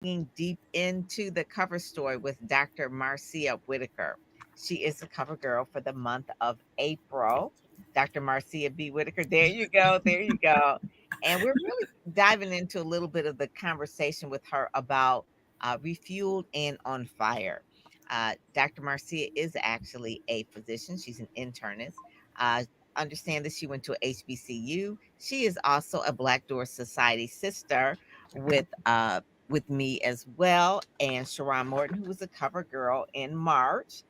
deep into the cover story with Dr. Marcea Whitaker. She is the cover girl for the month of April. Dr. Marcea B. Whitaker. There you go. There you go. And we're really diving into a little bit of the conversation with her about refueled and on fire. Dr. Marcia is actually a physician. She's an internist. Uh, Understand that she went to a HBCU. She is also a Black Door Society sister with me as well, and Sharon Morton, who was a cover girl in March.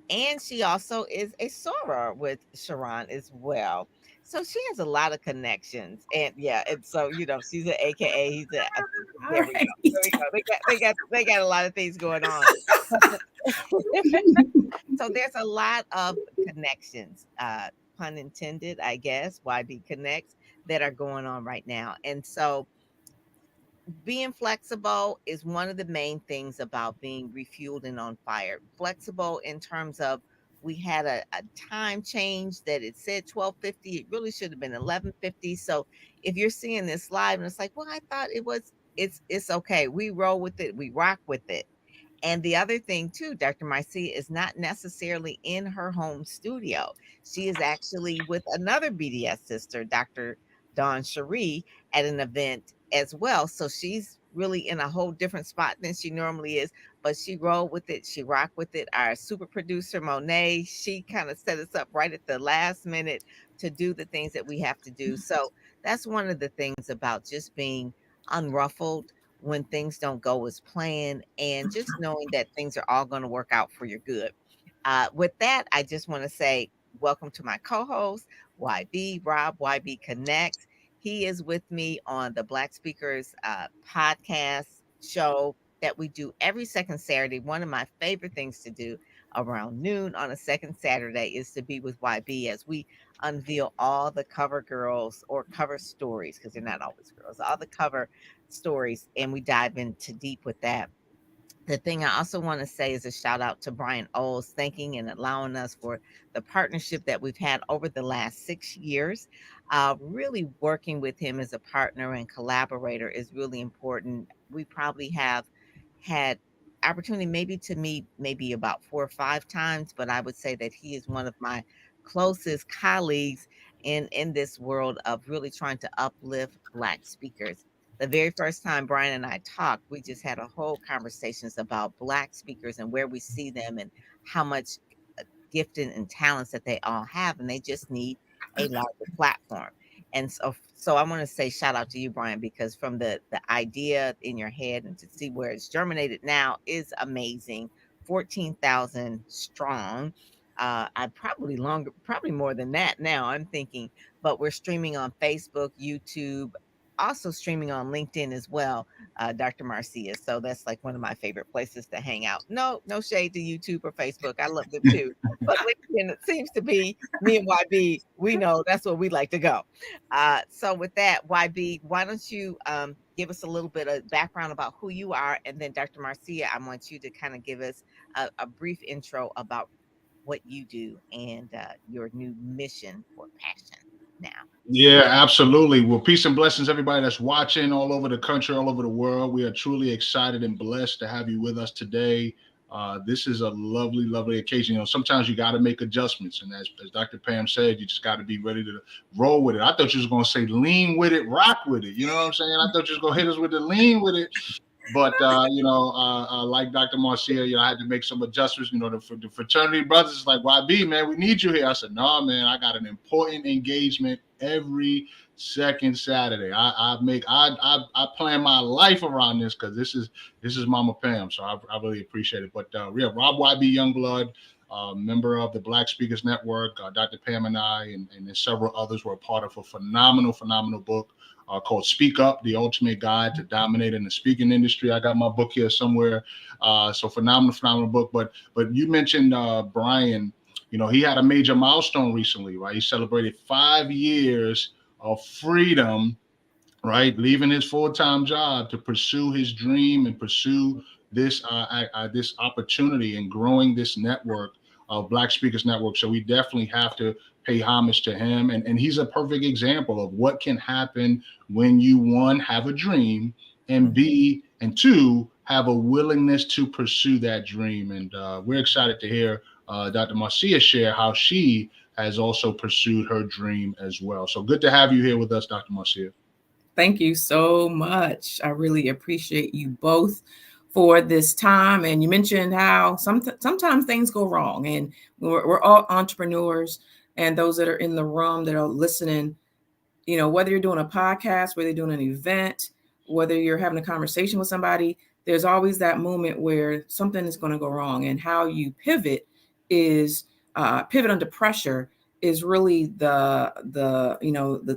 And she also is a soror with Sharon as well. So she has a lot of connections. And yeah, and so she's an AKA, he's a All there we go. right. There we go. They got a lot of things going on. So there's a lot of connections, pun intended, I guess, YB connects that are going on right now. And so being flexible is one of the main things about being refueled and on fire. Flexible in terms of we had a time change that it said 12:50. It really should have been 11:50. So if you're seeing this live and it's like, well, I thought it was, it's okay. We roll with it. We rock with it. And the other thing too, Dr. Marcia is not necessarily in her home studio. She is actually with another BDS sister, Dr. Dawn Cherie, at an event as well. So she's really in a whole different spot than she normally is, but she rolled with it. She rocked with it. Our super producer, Monet, she kind of set us up right at the last minute to do the things that we have to do. So that's one of the things about just being unruffled when things don't go as planned, and just knowing that things are all going to work out for your good. With that, I just want to say welcome to my co-host, YB, Rob, YB Connects. He is with me on the Black Speakers podcast show that we do every second Saturday. One of my favorite things to do around noon on a second Saturday is to be with YB as we unveil all the cover girls or cover stories, because they're not always girls, all the cover stories, and we dive into deep with that. The thing I also want to say is a shout out to Brian Oles, thanking and allowing us for the partnership that we've had over the last 6 years. Really working with him as a partner and collaborator is really important. We probably have had opportunity maybe to meet maybe about 4 or 5 times, but I would say that he is one of my closest colleagues in this world of really trying to uplift Black speakers. The very first time Brian and I talked, we just had a whole conversations about Black speakers and where we see them and how much gifting and talents that they all have, and they just need a larger platform. And so I want to say shout out to you, Brian, because from the idea in your head and to see where it's germinated now is amazing. 14,000 strong. I probably longer, probably more than that now. I'm thinking, but we're streaming on Facebook, YouTube, also streaming on LinkedIn as well, Dr. Marcia. So that's like one of my favorite places to hang out. No, no shade to YouTube or Facebook. I love them too. But LinkedIn, it seems to be me and YB, we know that's where we like to go. So with that, YB, why don't you give us a little bit of background about who you are, and then Dr. Marcia, I want you to kind of give us a brief intro about what you do and your new mission or passion now. Yeah, absolutely. Well, peace and blessings, everybody that's watching all over the country, all over the world. We are truly excited and blessed to have you with us today. This is a lovely, lovely occasion. Sometimes you got to make adjustments, and as Dr. Pam said, you just got to be ready to roll with it. I thought you was going to say lean with it, rock with it. You know what I'm saying? I thought you was going to hit us with the lean with it. But like Dr. Marcia, I had to make some adjustments. The fraternity brothers is like, YB, man, we need you here. I said, no, man, I got an important engagement every second Saturday. I plan my life around this because this is Mama Pam. So I really appreciate it. But yeah, Rob YB Youngblood, member of the Black Speakers Network, Dr. Pam and I, and several others were a part of a phenomenal book called Speak Up, The Ultimate Guide to Dominate in the Speaking Industry. I got my book here somewhere. So phenomenal book. But you mentioned Brian, he had a major milestone recently, right? He celebrated 5 years of freedom, right? Leaving his full-time job to pursue his dream and pursue this opportunity and growing this network of Black Speakers Network. So we definitely have to pay homage to him. And he's a perfect example of what can happen when you, one, have a dream, and B, and two, have a willingness to pursue that dream. And we're excited to hear Dr. Marcea share how she has also pursued her dream as well. So good to have you here with us, Dr. Marcea. Thank you so much. I really appreciate you both for this time. And you mentioned how sometimes things go wrong, and we're all entrepreneurs, and those that are in the room that are listening, whether you're doing a podcast, whether you're doing an event, whether you're having a conversation with somebody, there's always that moment where something is going to go wrong. And how you is pivot under pressure is really the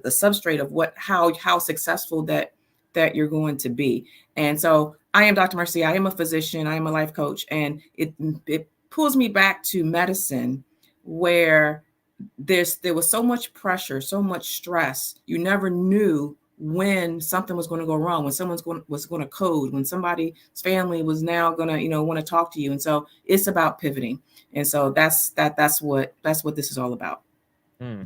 substrate of how successful that you're going to be. And so I am Dr. Marcia. I am a physician. I am a life coach, and it pulls me back to medicine, where there was so much pressure, so much stress. You never knew when something was going to go wrong, when was going to code, when somebody's family was now going to want to talk to you. And so it's about pivoting. And so that's what this is all about. Hmm.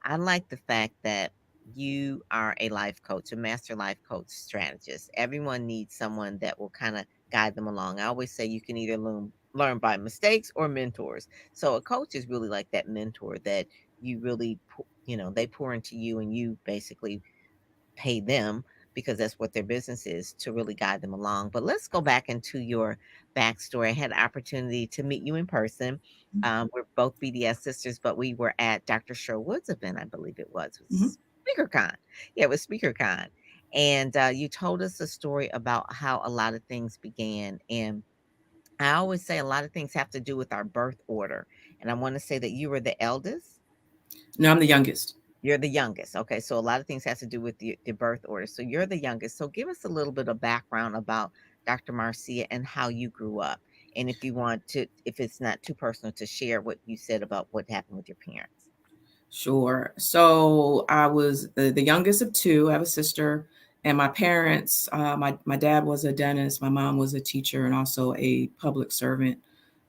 I like the fact that you are a life coach, a master life coach strategist. Everyone needs someone that will kind of guide them along. I always say you can either learn by mistakes or mentors. So a coach is really like that mentor that you really, they pour into you, and you basically pay them, because that's what their business is, to really guide them along. But let's go back into your backstory. I had the opportunity to meet you in person. We're both BDS sisters, but we were at Dr. Sherwood's event, I believe it was. It Mm-hmm. was SpeakerCon. Yeah, it was SpeakerCon. And you told us a story about how a lot of things began. And I always say a lot of things have to do with our birth order. And I want to say that you were the eldest. No, I'm the youngest. You're the youngest. Okay. So a lot of things has to do with the birth order. So you're the youngest. So give us a little bit of background about Dr. Marcia and how you grew up. And if you want to, if it's not too personal, to share what you said about what happened with your parents. Sure. So I was the youngest of two. I have a sister, and my parents. My dad was a dentist. My mom was a teacher and also a public servant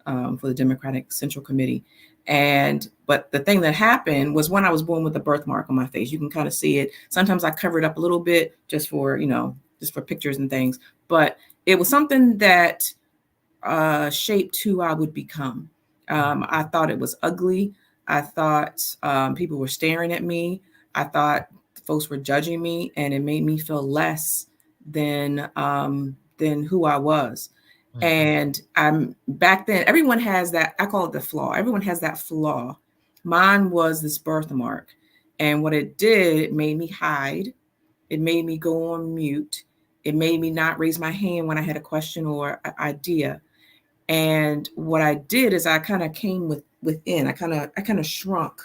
for the Democratic Central Committee. But the thing that happened was when I was born with a birthmark on my face. You can kind of see it. Sometimes I cover it up a little bit just for pictures and things. But it was something that shaped who I would become. I thought it was ugly. I thought people were staring at me. I thought folks were judging me, and it made me feel less than who I was. Mhm. And I'm back then. Everyone has that. I call it the flaw. Everyone has that flaw. Mine was this birthmark, and what it did, it made me hide. It made me go on mute. It made me not raise my hand when I had a question or an idea. And what I did is I kind of came within. I kind of shrunk,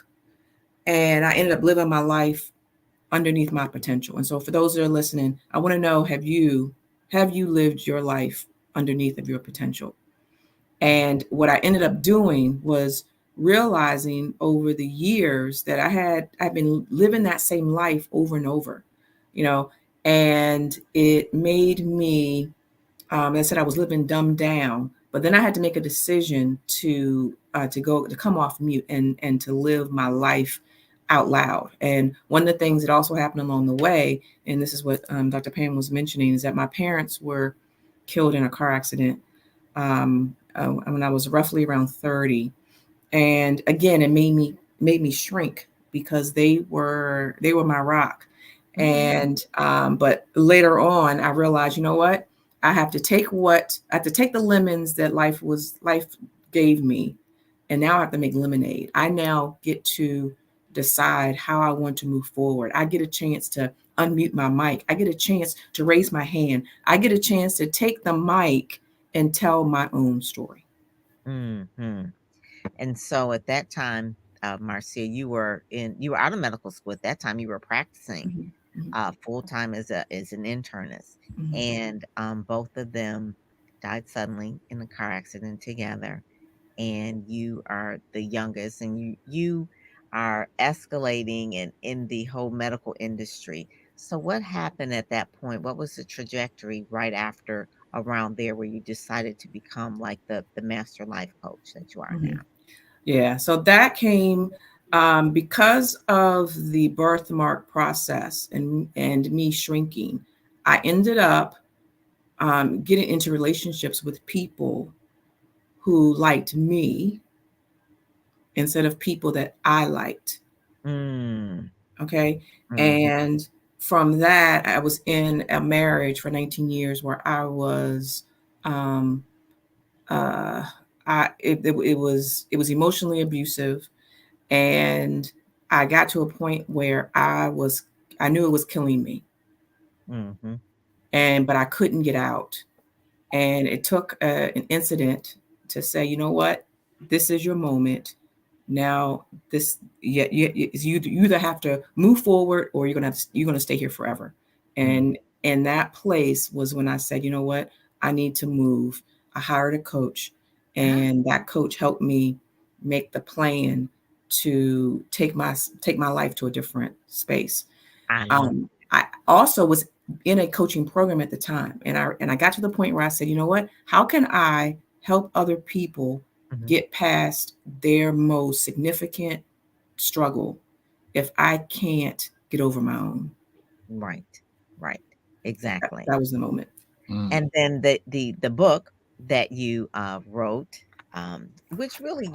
and I ended up living my life underneath my potential. And so for those that are listening, I want to know, have you lived your life underneath of your potential? And what I ended up doing was realizing over the years that I've been living that same life over and over, you know, and it made me I said I was living dumbed down, but then I had to make a decision to come off mute and to live my life out loud. And one of the things that also happened along the way, and this is what Dr. Pam was mentioning, is that my parents were killed in a car accident when I was roughly around 30. And again, it made me shrink because they were my rock. Mhm. And but later on I realized, you know what, I have to take the lemons that life gave me, and now I have to make lemonade. I now get to decide how I want to move forward. I get a chance to unmute my mic. I get a chance to raise my hand. I get a chance to take the mic and tell my own story. Mhm. And so at that time, Marcia, you were out of medical school. At that time, you were practicing Mhm, mhm, full time as an internist, mhm, and both of them died suddenly in a car accident together. And you are the youngest, and you are escalating in the whole medical industry. So what happened at that point? What was the trajectory right after, around there, where you decided to become like the master life coach that you are mhm. now? Yeah, so that came because of the birthmark process and me shrinking. I ended up getting into relationships with people who liked me instead of people that I liked. Mm. Okay. Mhm. And from that, I was in a marriage for 19 years where I was, um, uh, it was emotionally abusive, and I got to a point where I knew it was killing me, Mhm. but I couldn't get out. And it took an incident to say, you know what, this is your moment. Now, this you either have to move forward or you're gonna stay here forever. Mm. And that place was when I said, you know what, I need to move. I hired a coach, Ah, and that coach helped me make the plan to take my life to a different space. I love. I also was in a coaching program at the time, and I got to the point where I said, you know what? How can I help other people Mhm. get past their most significant struggle if I can't get over my own? Right. Right. That, Exactly. that was the moment. Mm. And then the book that you wrote, which really,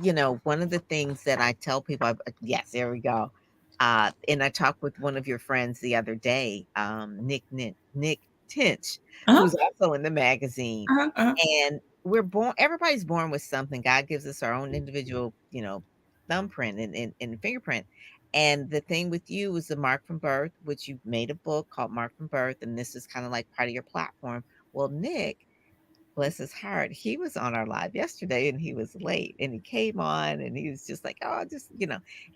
one of the things that I tell people, yes, there we go. And I talked with one of your friends the other day, Nick Tinch, Uh-huh, who's also in the magazine. uh-huh, uh-huh. And everybody's born with something. God gives us our own individual, thumbprint and fingerprint. And the thing with you is the mark from birth, which you made a book called Mark from Birth, and this is kind of like part of your platform. Well, Nick, bless his heart, he was on our live yesterday and he was late and he came on and he was just like, oh,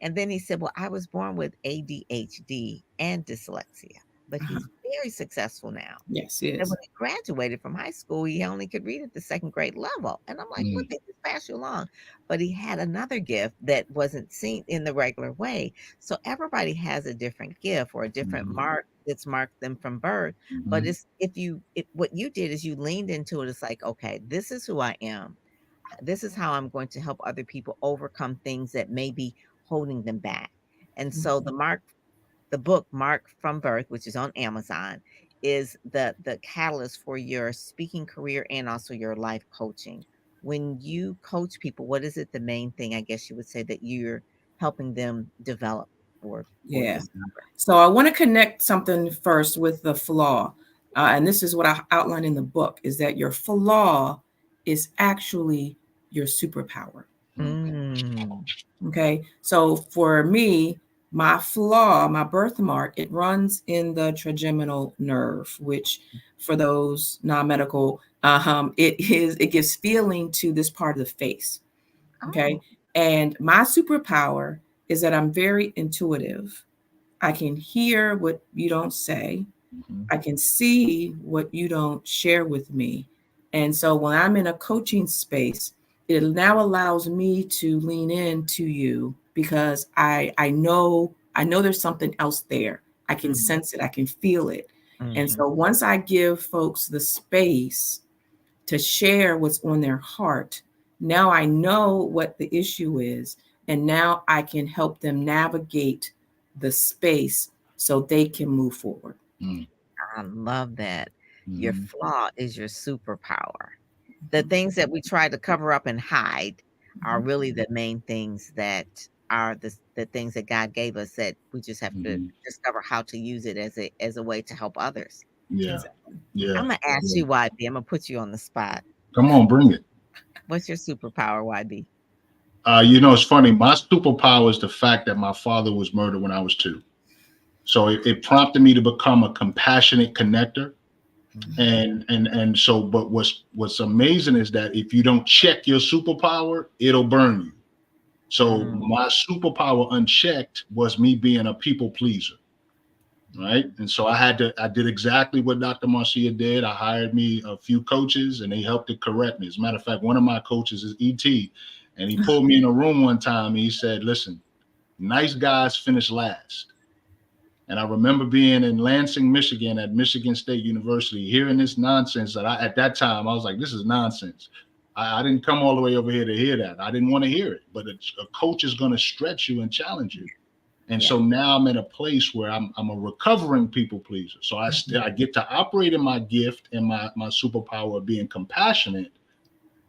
and then he said, well, I was born with ADHD and dyslexia, but Uh-huh. he's very successful now. Yes, it And is. when he graduated from high school, he only could read at the second grade level. And I'm like, what Mm. did this pass you along? But he had another gift that wasn't seen in the regular way. So everybody has a different gift or a different Mhm. mark that's marked them from birth. But Mhm. it's what you did is you leaned into it. It's like, okay, this is who I am. This is how I'm going to help other people overcome things that may be holding them back. And so the book Mark from Birth, which is on Amazon, is the catalyst for your speaking career and also your life coaching. When you coach people, what is it the main thing I guess you would say that you're helping them develop or Yeah. discover? So I want to connect something first with the flaw. And this is what I outline in the book, is that your flaw is actually your superpower. Mm. Mm. Okay. So for me, my flaw, my birthmark, it runs in the trigeminal nerve, which for those non-medical, it gives feeling to this part of the face. Okay. Oh. And my superpower is that I'm very intuitive. I can hear what you don't say. Mhm. I can see what you don't share with me. And so when I'm in a coaching space, it now allows me to lean into you because I know there's something else there. I can Mhm. sense it, I can feel it. And Mhm. so once I give folks the space to share what's on their heart, now I know what the issue is, and now I can help them navigate the space so they can move forward. Mm. I love that. Your Mhm. flaw is your superpower. The things that we try to cover up and hide are Mhm. really the main things that are the things that God gave us that we just have to Mhm. discover how to use it as a way to help others. Yeah. Exactly. Yeah. I'm gonna ask Yeah. you, YB. I'm gonna put you on the spot. Come on, bring it. What's your superpower, YB? It's funny. My superpower is the fact that my father was murdered when I was 2. So it prompted me to become a compassionate connector. Mhm. And so, but what's amazing is that if you don't check your superpower, it'll burn you. So Mm. my superpower unchecked was me being a people pleaser, right? And so I did exactly what Dr. Marcea did. I hired me a few coaches and they helped to correct me. As a matter of fact, one of my coaches is ET, and he pulled me in a room one time and he said, listen, nice guys finish last. And I remember being in Lansing, Michigan at Michigan State University, hearing this nonsense that at that time, I was like, this is nonsense. I didn't come all the way over here to hear that. I didn't want to hear it. But a coach is going to stretch you and challenge you. And Yeah. so now I'm in a place where I'm a recovering people pleaser. So I get to operate in my gift and my superpower of being compassionate,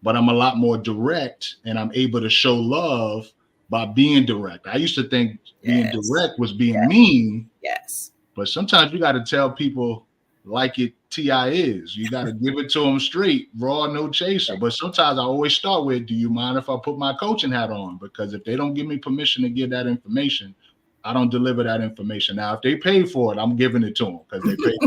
but I'm a lot more direct and I'm able to show love by being direct. I used to think being Yes. direct was being Yes. mean, Yes. but sometimes you got to tell people like it TI is. You got to give it to them straight, raw, no chaser. But sometimes I always start with, do you mind if I put my coaching hat on? Because if they don't give me permission to give that information, I don't deliver that information. Now, if they pay for it, I'm giving it to them because they pay.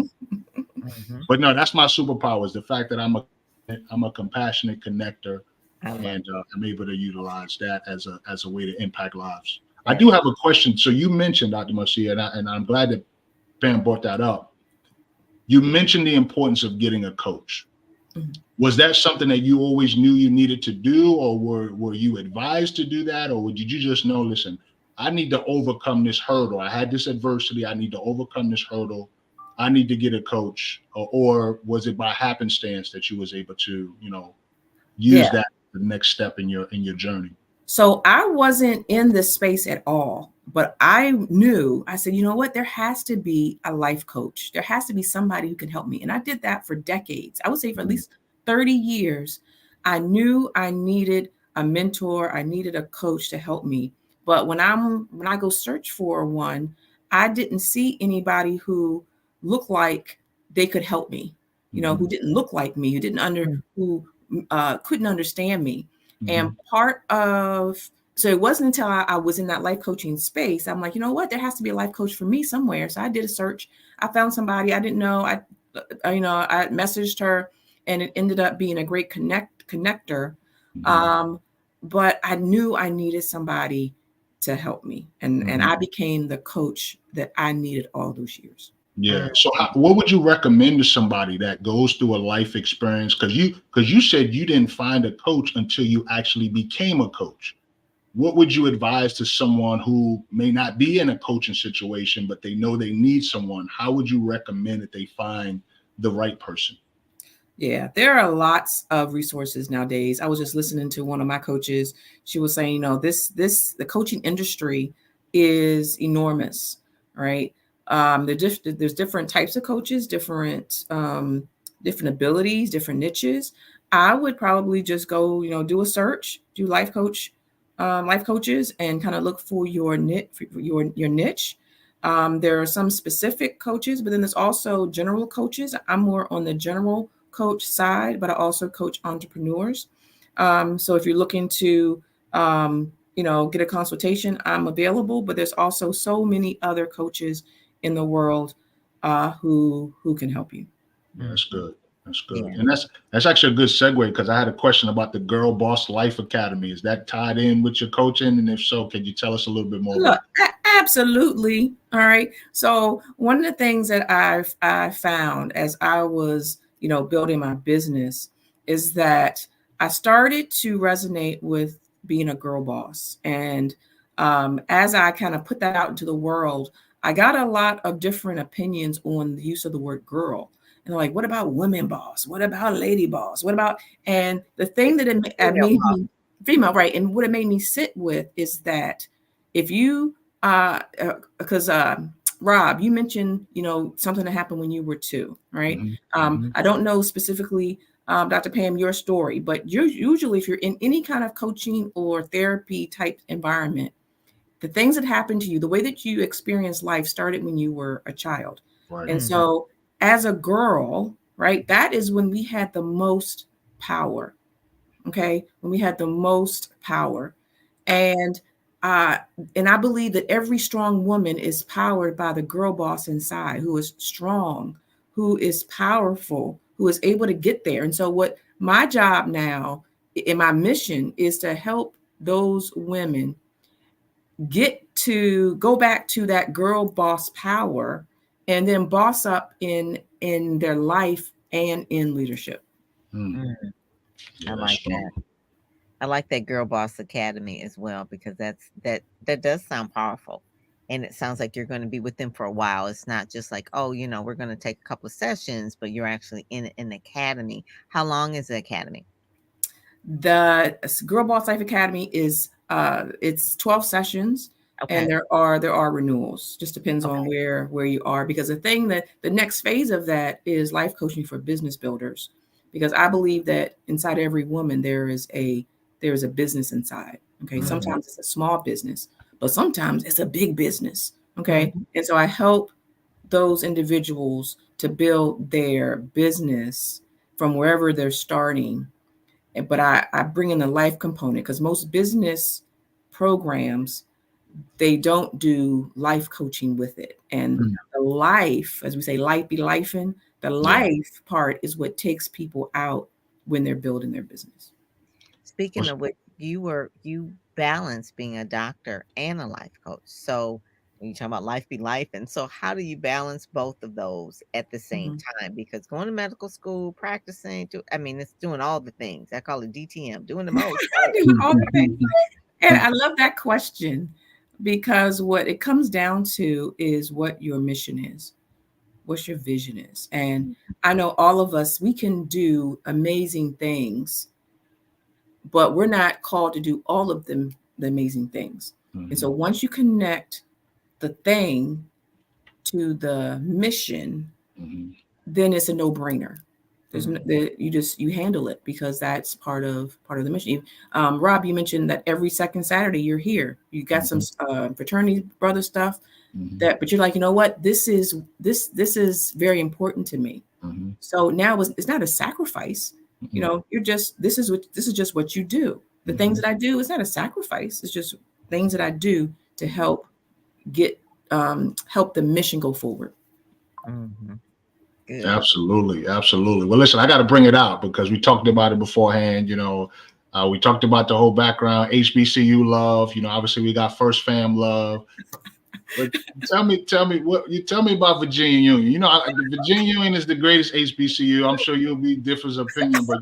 Hmm. But no, that's my superpower is the fact that I'm a compassionate connector, I love and I'm able to utilize that as a way to impact lives. I that. do have a question. So you mentioned Dr. Marcea, and I'm glad that Pam brought that up. You mentioned the importance of getting a coach. Mhm. Was that something that you always knew you needed to do, or were you advised to do that, or did you just know, listen, I need to overcome this hurdle. I had this adversity. I need to overcome this hurdle. I need to get a coach, or was it by happenstance that you was able to, use Yeah. that the next step in your journey? So I wasn't in this space at all, but I knew, I said, you know what? There has to be a life coach. There has to be somebody who can help me. And I did that for decades. I would say for at Mhm. least 30 years. I knew I needed a mentor. I needed a coach to help me. But when I go search for one, I didn't see anybody who looked like they could help me, who Mhm. didn't look like me, who couldn't understand me. And Mhm. part of, so it wasn't until I was in that life coaching space, I'm like, you know what, there has to be a life coach for me somewhere. So I did a search. I found somebody I didn't know. I messaged her, and it ended up being a great connector. Mhm. Um, but I knew I needed somebody to help me, and Mhm. I became the coach that I needed all those years. Yeah. Mhm. So, what would you recommend to somebody that goes through a life experience? Because you said you didn't find a coach until you actually became a coach. What would you advise to someone who may not be in a coaching situation, but they know they need someone? How would you recommend that they find the right person? Yeah, there are lots of resources nowadays. I was just listening to one of my coaches. She was saying, the coaching industry is enormous, right? There's different types of coaches, different abilities, different niches. I would probably just go, do a search, do life coaches, and kind of look for your niche. There are some specific coaches, but then there's also general coaches. I'm more on the general coach side, but I also coach entrepreneurs. So if you're looking to, get a consultation, I'm available. But there's also so many other coaches in the world who can help you. That's Mhm. good. That's good. Yeah. And that's actually a good segue because I had a question about the Girl Boss Life Academy. Is that tied in with your coaching? And if so, can you tell us a little bit more Look, about absolutely. All right. So one of the things that I found as I was, building my business is that I started to resonate with being a girl boss. And as I kind of put that out into the world, I got a lot of different opinions on the use of the word girl. And they're like, what about women boss? What about lady boss? What about, and the thing that Female made boss. me female, right? And what it made me sit with is that if you because Rob, you mentioned something that happened when you were two, it? right? Hmm. Hmm. I don't know specifically, Dr. Pam, your story, but you're usually, if you're in any kind of coaching or therapy type environment, the things that happened to you, the way that you experienced life started when you were a child. Right. And Mhm. so as a girl, right, that is when we had the most power. Okay, when we had the most power. And uh, and I believe that every strong woman is powered by the girl boss inside, who is strong, who is powerful, who is able to get there. And so, what my job now in my mission is to help those women go back to that girl boss power, and then boss up in their life and in leadership. Mm. Mhm. Yeah, I that's like strong. that. I like that Girl Boss Academy as well because that does sound powerful. And it sounds like you're going to be with them for a while. It's not just like, oh, we're going to take a couple of sessions, but you're actually in an academy. How long is the academy? The Girl Boss Life Academy is it's 12 sessions. and Okay. there are renewals. Just depends on Okay. where you are, because the thing that the next phase of that is life coaching for business builders, because I believe that inside every woman there is a business inside. Okay, Mm-hmm. sometimes it's a small business, but sometimes it's a big business. Okay, Mm-hmm. and so I help those individuals to build their business from wherever they're starting. But I bring in the life component, because most business programs, they don't do life coaching with it. And Mm. the life, as we say, life be lifing, the Yeah. life part is what takes people out when they're building their business. Speaking What's- of which, you balance being a doctor and a life coach. So when you talk about life be life, and so how do you balance both of those at the same Mhm. time? Because going to medical school, practicing, I mean, it's doing all the things. I call it DTM, doing the most, right? Doing all the things. And I love that question, because what it comes down to is what your mission is, what your vision is. And I know all of us, we can do amazing things, but we're not called to do all of them, the amazing things. And so Mhm. once you connect the thing to the mission, Mhm. then it's a no-brainer. There's no, Mm. you handle it, because that's part of the mission. Rob, you mentioned that every second Saturday you're here. You got some Mhm. fraternity brother stuff, Mhm. that, but you're like, you know what? This is very important to me. Mhm. So now it's not a sacrifice. Mhm. You're just this is just what you do. The things Mhm. that I do, it's not a sacrifice. It's just things that I do to get help the mission go forward. Mhm. Good. Absolutely, absolutely. Well, listen, I got to bring it out because we talked about it beforehand. We talked about the whole background, HBCU love. Obviously we got First Fam love. But tell me what you tell me about Virginia Union. The Virginia Union is the greatest HBCU. I'm sure you'll be different opinion, but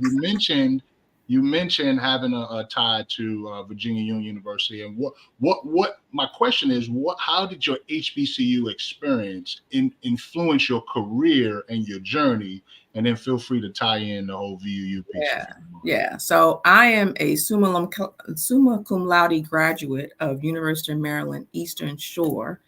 you mentioned having a tie to Virginia Union University, and what my question is, how did your HBCU experience influence your career and your journey, and then feel free to tie in the whole VUU piece if Yeah, you don't mind. yeah. So I am a summa cum laude graduate of University of Maryland Eastern Shore.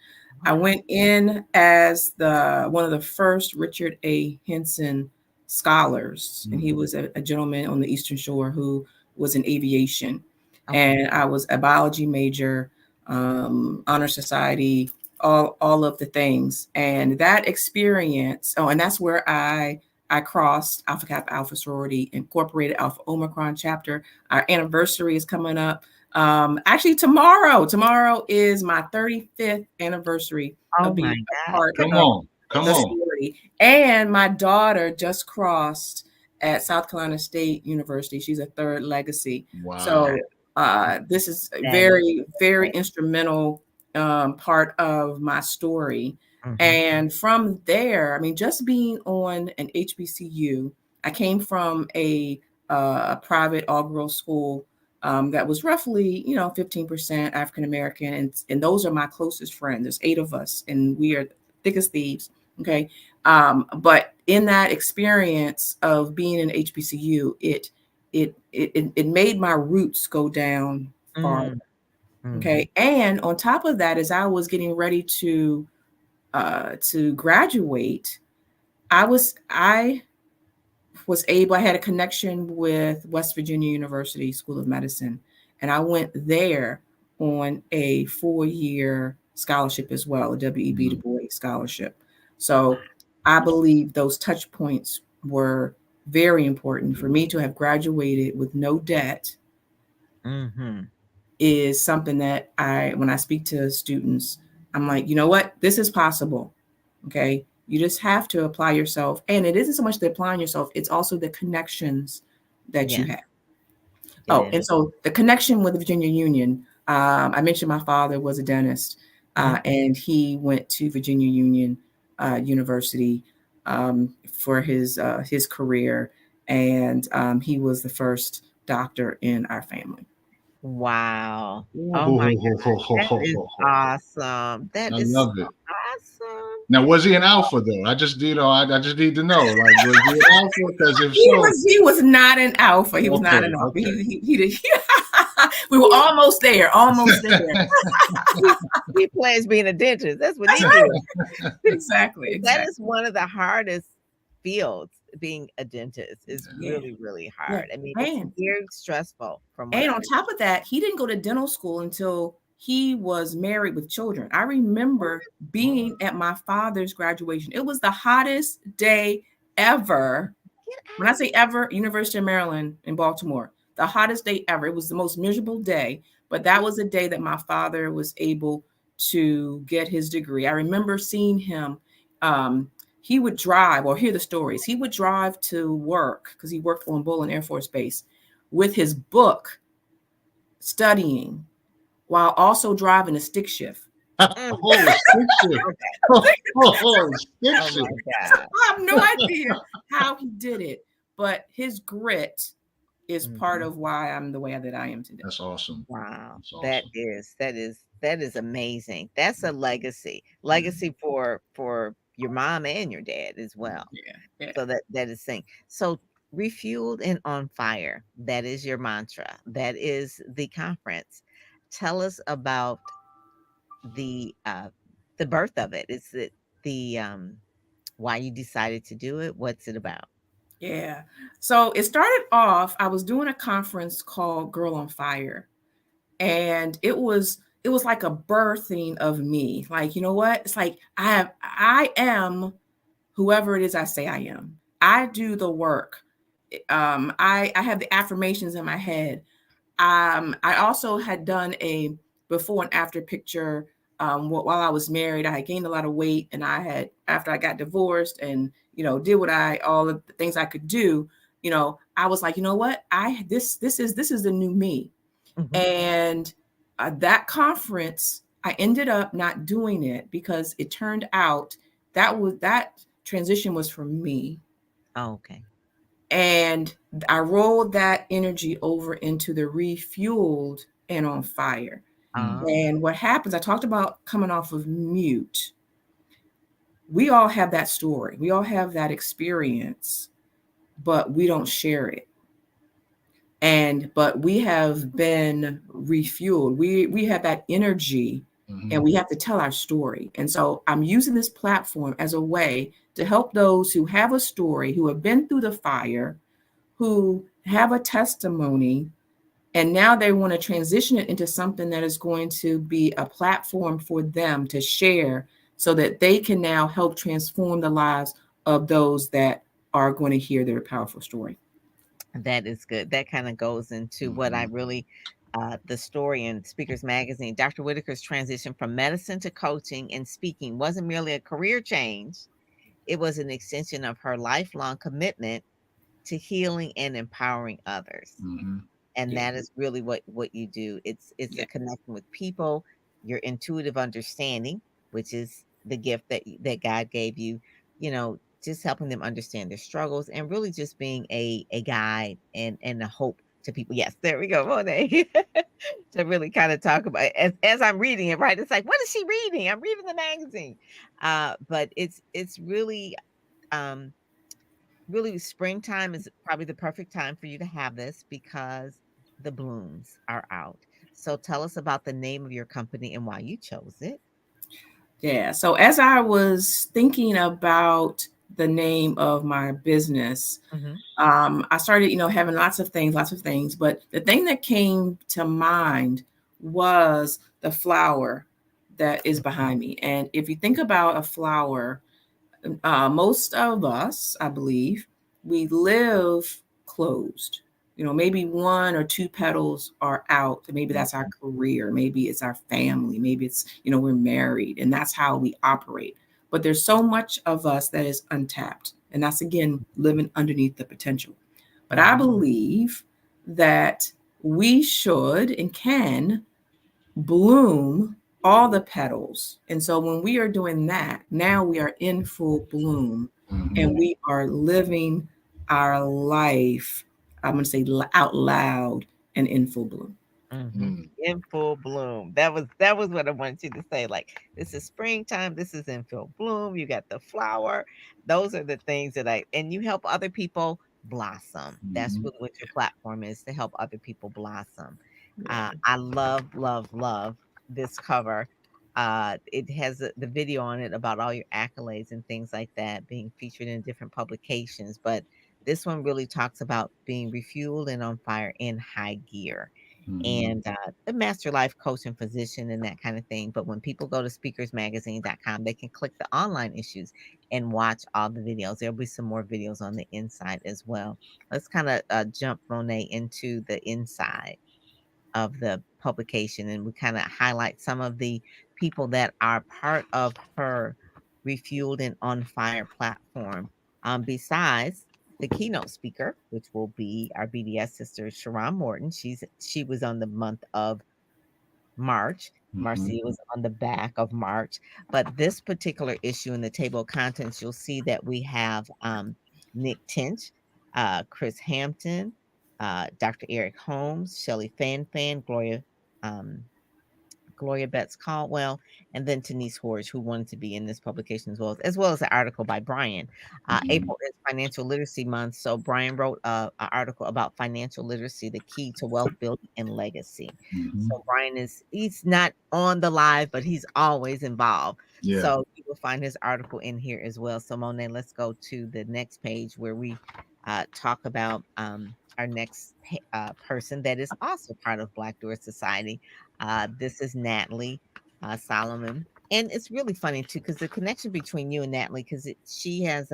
I went in as the one of the first Richard A. Henson scholars, and he Mhm. was a gentleman on the Eastern Shore who was in aviation. Okay. And I was a biology major, honor society, all of the things. And that experience, oh, and that's where I crossed Alpha Kappa Alpha sorority, incorporated Alpha Omicron chapter. Our anniversary is coming up. Actually, tomorrow is my 35th anniversary Oh of my being a God. part Come of on, come the on. sorority. And my daughter just crossed at South Carolina State University. She's a third legacy. Wow. So this is a That is very, very great. instrumental part of my story. Mhm. And from there, I mean, just being on an HBCU, I came from a private all girls school that was roughly, 15% African American. And those are my closest friends. There's 8 of us, and we are thick as thieves. Okay. But in that experience of being in HBCU, it made my roots go down far. Mm. Mhm. Okay. And on top of that, as I was getting ready to graduate, I had a connection with West Virginia University School of Medicine, and I went there on a 4-year scholarship as well, a W.E.B. Du Mhm. Bois scholarship. So I believe those touch points were very important for me to have graduated with no debt. Mhm. Is something that when I speak to students, I'm like, you know what, this is possible. Okay. You just have to apply yourself. And it isn't so much the applying yourself, it's also the connections that you Yes, have. it Oh, is. and so the connection with the Virginia Union, I mentioned my father was a dentist, Mhm. and he went to Virginia Union University for his career. And he was the first doctor in our family. Wow. Oh my God. That is I awesome. That is love so it. awesome. Now, was he an alpha though? I just need to know. Like, was he an alpha? Because if He so, was he was not an alpha. He was not okay, an alpha. okay. He did. We were almost there, almost there. he, he plans being a dentist. That's what That's he did. right. Exactly, That is exactly. one of the hardest fields. Being a dentist is Yeah, really, really yeah. hard. I mean, it's And very stressful from what And I on top of that, he didn't go to dental school until he was married with children. I remember Wow. being at my father's graduation. It was the hottest day ever. get When I out say ever, University of Maryland in Baltimore, the hottest day ever. It was the most miserable day, but that was the day that my father was able to get his degree. I remember seeing him. Um, he would drive, or hear the stories. He would drive to work because he worked on Bolin Air Force Base with his book, studying while also driving a stick shift. Mm, Oh, stick shift. okay. Oh, stick Oh my shift. God. I have no idea how he did it, but his grit is part Mhm. of why I'm the way that I am today. That's awesome. Wow. That's awesome. That is amazing. That's a legacy. Mhm. Legacy for your mom and your dad as well. Yeah, yeah, So that is thing. So refueled and on fire. That is your mantra. That is the conference. Tell us about the uh the birth of it. Is it the why you decided to do it? What's it about? yeah. So it started off, I was doing a conference called Girl on Fire, and it was like a birthing of me. Like, you know what? It's like I am whoever it is I say I am. I do the work. I have the affirmations in my head. I also had done a before and after picture. While I was married, I had gained a lot of weight, and I had, after I got divorced and did what I all of the things I could do. I was like, you know what? This is the new me. Mhm. And that conference, I ended up not doing it because it turned out that transition was for me. Oh, okay. And I rolled that energy over into the refueled and on fire. Mm. Oh. And what happens, I talked about coming off of mute. We all have that story, we all have that experience, but we don't share it. But we have been refueled. We have that energy, and Mhm. we have to tell our story. And so I'm using this platform as a way to help those who have a story, who have been through the fire, who have a testimony, and now they want to transition it into something that is going to be a platform for them to share, so that they can now help transform the lives of those that are going to hear their powerful story. That is good. That kind of goes into what I Mhm. really, the story in Speakers Magazine. Dr. Whitaker's transition from medicine to coaching and speaking wasn't merely a career change, it was an extension of her lifelong commitment to healing and empowering others. Mhm. And Yeah, that is really what you do. It's a yeah, connection with people, your intuitive understanding, which is the gift that God gave you, just helping them understand their struggles and really just being a guide and a hope to people. Yes, there we go, Monet. To really kind of talk about as I'm reading it, right? It's like, what is she reading? I'm reading the magazine. But it's um really springtime is probably the perfect time for you to have this because the blooms are out. So tell us about the name of your company and why you chose it. yeah. So as I was thinking about the name of my business, Mhm. I started, having lots of things. But the thing that came to mind was the flower that is behind me. And if you think about a flower, most of us, I believe, we live closed. Maybe one or two petals are out. Maybe that's our Mhm. career. Maybe it's our family. Maybe it's, we're married, and that's how we operate. But there's so much of us that is untapped. And that's, again, living underneath the potential. But I Mhm. believe that we should and can bloom all the petals. And so when we are doing that, now we are in full bloom, and Mhm. we are living our life, I'm going to say out loud, and in full bloom. Mhm. Mm. In full bloom. That was what I wanted you to say. Like, this is springtime. This is in full bloom. You got the flower. Those are the things and you help other people blossom. That's Mhm. really what your platform is, to help other people blossom. I love, love, love this cover. It has the video on it about all your accolades and things like that being featured in different publications. But this one really talks about being refueled and on fire in high gear Mm-hmm. and the master life coach and physician and that kind of thing. But when people go to speakersmagazine.com, they can click the online issues and watch all the videos. There'll be some more videos on the inside as well. Let's kind of jump Monet into the inside of the publication and we kind of highlight some of the people that are part of her refueled and on fire platform besides the keynote speaker, which will be our BDS sister Sharon Morton. She was on the month of March. Mm-hmm. Marcea was on the back of March. But this particular issue in the table of contents, you'll see that we have Nick Tinch, Chris Hampton, Dr. Eric Holmes, Shelley Fan, um, Gloria Betts Caldwell, and then Denise Horge, who wanted to be in this publication as well as an article by Brian. Mm-hmm. April is Financial Literacy Month, so Brian wrote an article about financial literacy, the key to wealth building and legacy. Mm-hmm. So Brian he's not on the live, but he's always involved. Yeah. So you will find his article in here as well. So Monet, let's go to the next page where we talk about our next person that is also part of Black Door Society. This is Natalie Solomon. And it's really funny too, because the connection between you and Natalie, because she has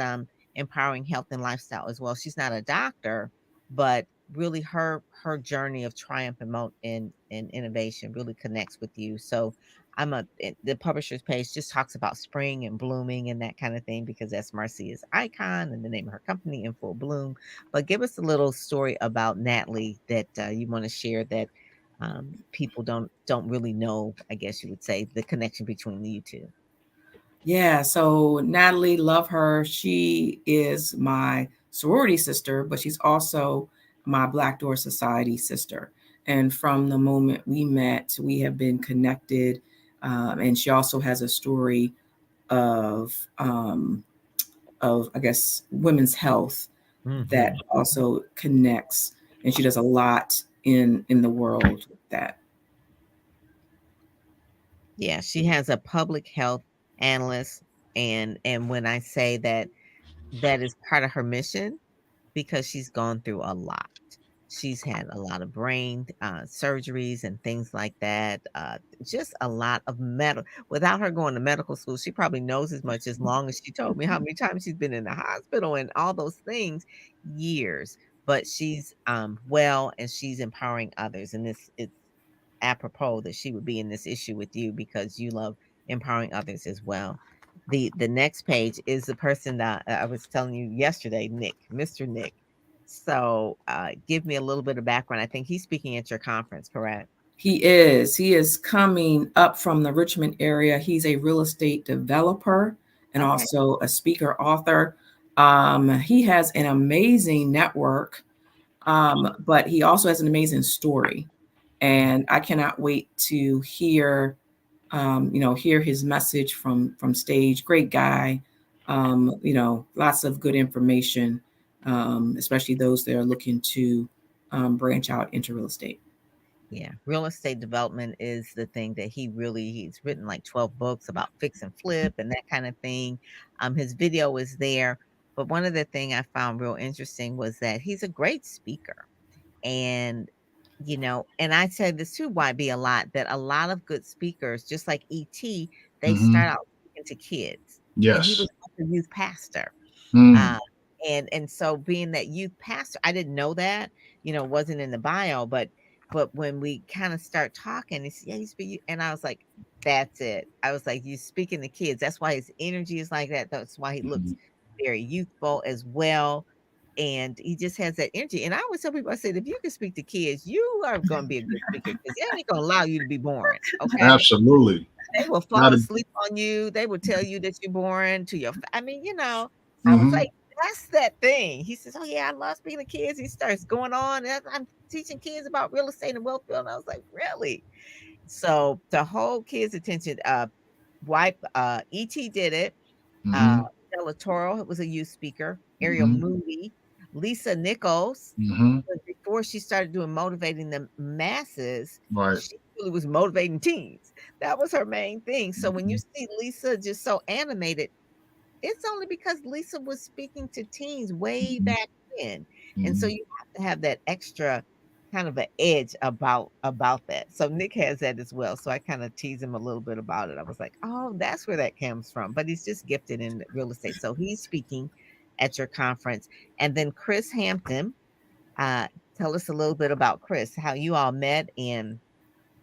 empowering health and lifestyle as well. She's not a doctor, but really her journey of triumph and and innovation really connects with you. So the publisher's page just talks about spring and blooming and that kind of thing because that's Marcia's icon and the name of her company in full bloom. But give us a little story about Natalie that you want to share that people don't really know, I guess you would say, the connection between you two. Yeah, so Natalie, love her. She is my sorority sister, but she's also my Black Door Society sister. And from the moment we met, we have been connected. And she also has a story of, I guess, women's health that Hmm. also connects. And she does a lot in the world with that. Yeah, she has a public health analyst, and when I say that, that is part of her mission because she's gone through a lot. She's had a lot of brain surgeries and things like that. Just a lot of without her going to medical school, she probably knows as much as long as she told me how many times she's been in the hospital and all those things, years. But she's well and she's empowering others. And it's apropos that she would be in this issue with you because you love empowering others as well. The next page is the person that I was telling you yesterday, Nick, Mr. Nick. So give me a little bit of background. I think he's speaking at your conference, correct? He is. He is coming up from the Richmond area. He's a real estate developer and Okay. also a speaker author. He has an amazing network, but he also has an amazing story. And I cannot wait to hear, hear his message from stage. Great guy. Lots of good information, especially those that are looking to branch out into real estate. Yeah, real estate development is the thing that he's written like 12 books about fix and flip and that kind of thing. His video is there, but one of the thing I found real interesting was that he's a great speaker. And and I said this too, YB, a lot, that a lot of good speakers, just like ET, they Mm-hmm. start out speaking to kids. And he Yes. was a youth pastor. Mm. Uh, and so being that youth pastor, I didn't know that, wasn't in the bio, but when we kind of start talking, it's yeah, you speak, and I was like, that's it. I was like, you speaking to kids. That's why his energy is like that. That's why he Mm-hmm. looks very youthful as well. And he just has that energy. And I always tell people, I said, if you can speak to kids, you are going to be a good speaker because they ain't going to allow you to be boring. Okay. Absolutely. They will fall Not a, asleep on you. They will tell you that you're boring to your I mean, I was mm-hmm. like, "That's that thing." He says, "Oh, yeah, I love speaking to kids." He starts going on, and I'm teaching kids about real estate and wealth building. I was like, "Really?" So, to hold kids' attention, ET did it. Uh, Mm-hmm. Stella Toro was a youth speaker. Ariel Mm-hmm. Moody. Lisa Nichols, Hmm. but before she started doing motivating the masses, Right. she really was motivating teens. That was her main thing. So when you Hmm. see Lisa just so animated, it's only because Lisa was speaking to teens way Hmm. back then, and so Hmm. you have to have that extra kind of an edge about that. So Nick has that as well. So I kind of tease him a little bit about it. I was like, "Oh, that's where that comes from." But he's just gifted in real estate. So he's speaking at your conference. And then Chris Hampton, uh, tell us a little bit about Chris, how you all met, and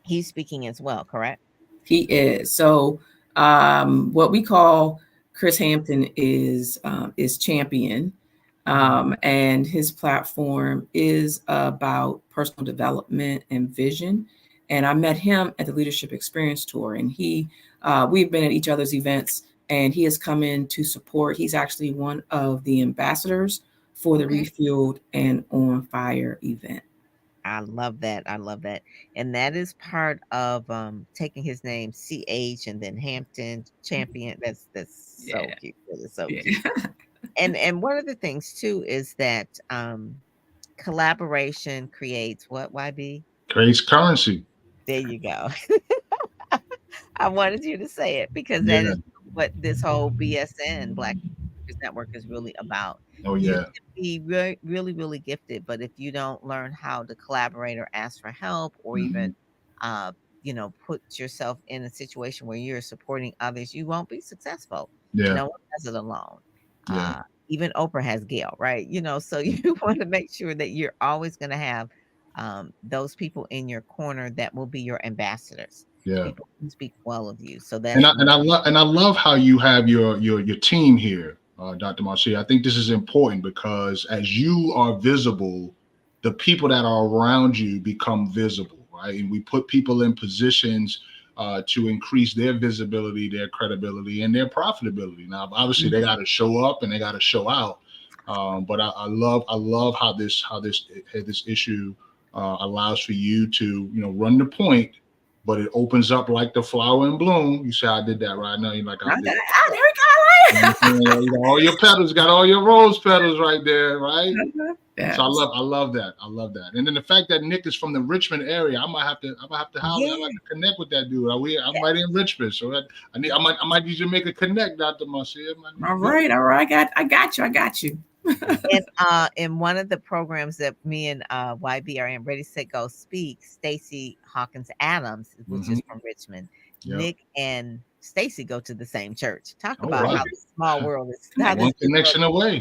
he's speaking as well, correct? He is. So what we call Chris Hampton is champion, Mhm. and his platform is about personal development and vision. And I met him at the Leadership Experience Tour, and we've been at each other's events, and he has come in to support. He's actually one of the ambassadors for the Okay. Refueled and On Fire event. I love that. I love that. And that is part of taking his name CH and then Hampton Champion. That's so Yeah, cute. That is so yeah. cute. And one of the things too is that collaboration creates what, YB? Creates currency. There you go. I wanted you to say it because that Yeah. is what this whole BSN Black Business Network is really about. Oh You yeah. can be really, really, really gifted, but if you don't learn how to collaborate or ask for help or even, Mhm. uh, put yourself in a situation where you're supporting others, you won't be successful. Yeah. No one does it alone. Yeah. Even Oprah has Gail, right? So you want to make sure that you're always going to have those people in your corner that will be your ambassadors, Yeah. people who speak well of you. So And that's I one. and I love and I love how you have your team here, Dr. Marcia. I think this is important because as you are visible, the people that are around you become visible, right? And we put people in positions to increase their visibility, their credibility, and their profitability. Now, obviously, they got to show up and they got to show out. But I love how this issue allows for you to run the point, but it opens up like the flower in bloom. You say I did that right now. You like I Okay. did. Ah, there we You know go. what I'm saying? You got all your petals, got all your rose petals right there, right? So I Yes. love, I love that. I love that. And then the fact that Nick is from the Richmond area, I might have to holler. I Yeah. might have to connect with that dude. I'm right in Richmond, so I might need you to make a connect, Dr. Marcia. I might need All to do right. All right. I got you. I got you. And in one of the programs that me and YB are in, Ready Set Go Speak, Stacy Hawkins Adams, that. which is from Richmond, Yep. Nick and Stacy go to the same church. Talk All about right. how this small world is, how One this Connection. big world connection away.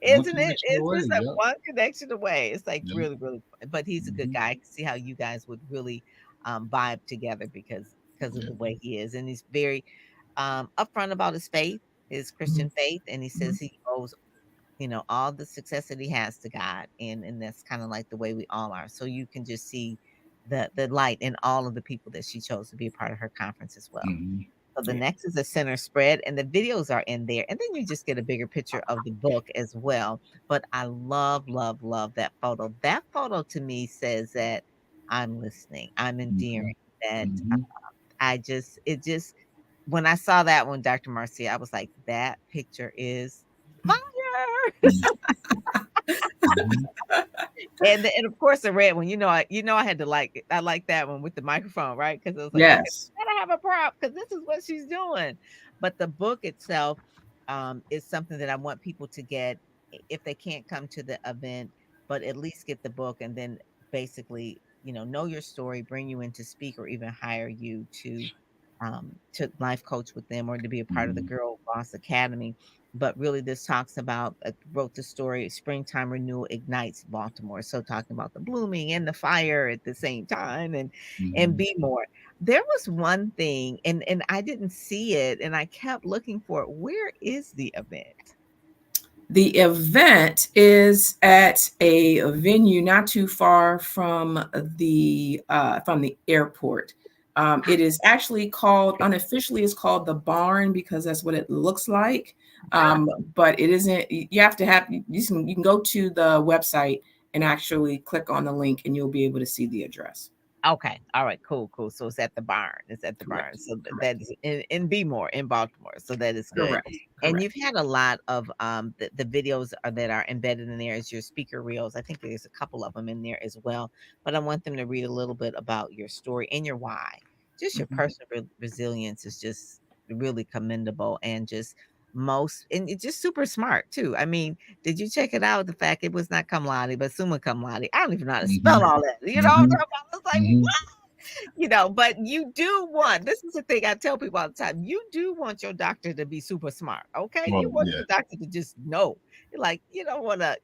is, One isn't it? connection It's away. just like Yep. one connection away. It's like Yep. really, really, but he's a good Hmm. guy. I can see how you guys would really vibe together because of Yeah. the way he is, and he's very upfront about his faith, his Mhm. Christian faith, and he Mhm. says he owes all the success that he has to God, and that's kind of like the way we all are. So you can just see the light in all of the people that she chose to be a part of her conference as well. Hmm. So the Yeah. next is a center spread, and the videos are in there, and then you just get a bigger picture of the book as well. But I love, love, love that photo. That photo to me says that I'm listening, I'm Hmm. endearing. That Hmm. it just when I saw that one, Dr. Marcia, I was like, that picture is fire. Hmm. And of course the red one, I had to like it. I like that one with the microphone, right? Because I was like, okay, Yes. gotta have a prop because this is what she's doing. But the book itself is something that I want people to get if they can't come to the event, but at least get the book and then basically, know your story, bring you in to speak or even hire you to life coach with them or to be a part of the Hmm. Girl Boss Academy. But really, this talks about wrote the story Springtime Renewal Ignites Baltimore. So talking about the blooming and the fire at the same time and Hmm. be more. There was one thing, and I didn't see it, and I kept looking for it. Where is the event? The event is at a venue not too far from the airport. It is actually called unofficially. It's called the Barn because that's what it looks like. Ah, But it isn't. You have to have. You can go to the website and actually click on the link, and you'll be able to see the address. Okay. All right. Cool. Cool. So it's at the barn. It's at the barn. Correct. So Correct. that's in Bmore, in Baltimore. So that is good. Correct. And Correct. you've had a lot of the videos that are embedded in there as your speaker reels. I think there's a couple of them in there as well. But I want them to read a little bit about your story and your why. Just your Mhm. personal resilience is just really commendable, and just most, and it's just super smart too. I mean, did you check it out? The fact it was not cum laude, but summa cum laude. I don't even know how to spell Hmm. all that. You know what I'm Hmm. talking about? I was like, Hmm. but you do want, this is the thing I tell people all the time, you do want your doctor to be super smart, okay? You Well, want yeah. your doctor to just know. You're like, you don't want a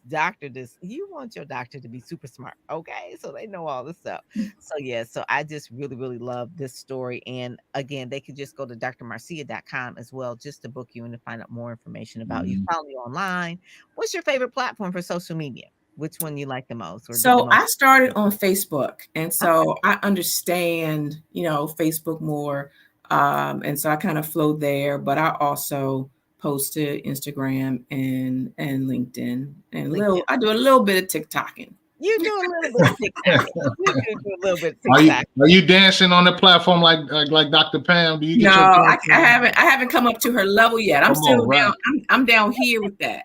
doctor this, you want your doctor to be super smart, okay? So they know all this stuff. So yeah, so I just really, really love this story. And again, they could just go to drmarcea.com as well, just to book you and to find out more information about you. Hmm. Follow you online. What's your favorite platform for social media? Which one you like the most or get the So most? I started on Facebook, and so I understand, Facebook more, and so I kind of flow there. But I also post to Instagram and LinkedIn, and LinkedIn. I do a little bit of TikToking. You do a little bit of TikToking. You do a little bit of Are you TikTok. are you dancing on the platform like Dr. Pam? Do you No, get your dance I on? haven't come up to her level yet. I'm Come still on, down. right? I'm down here with that.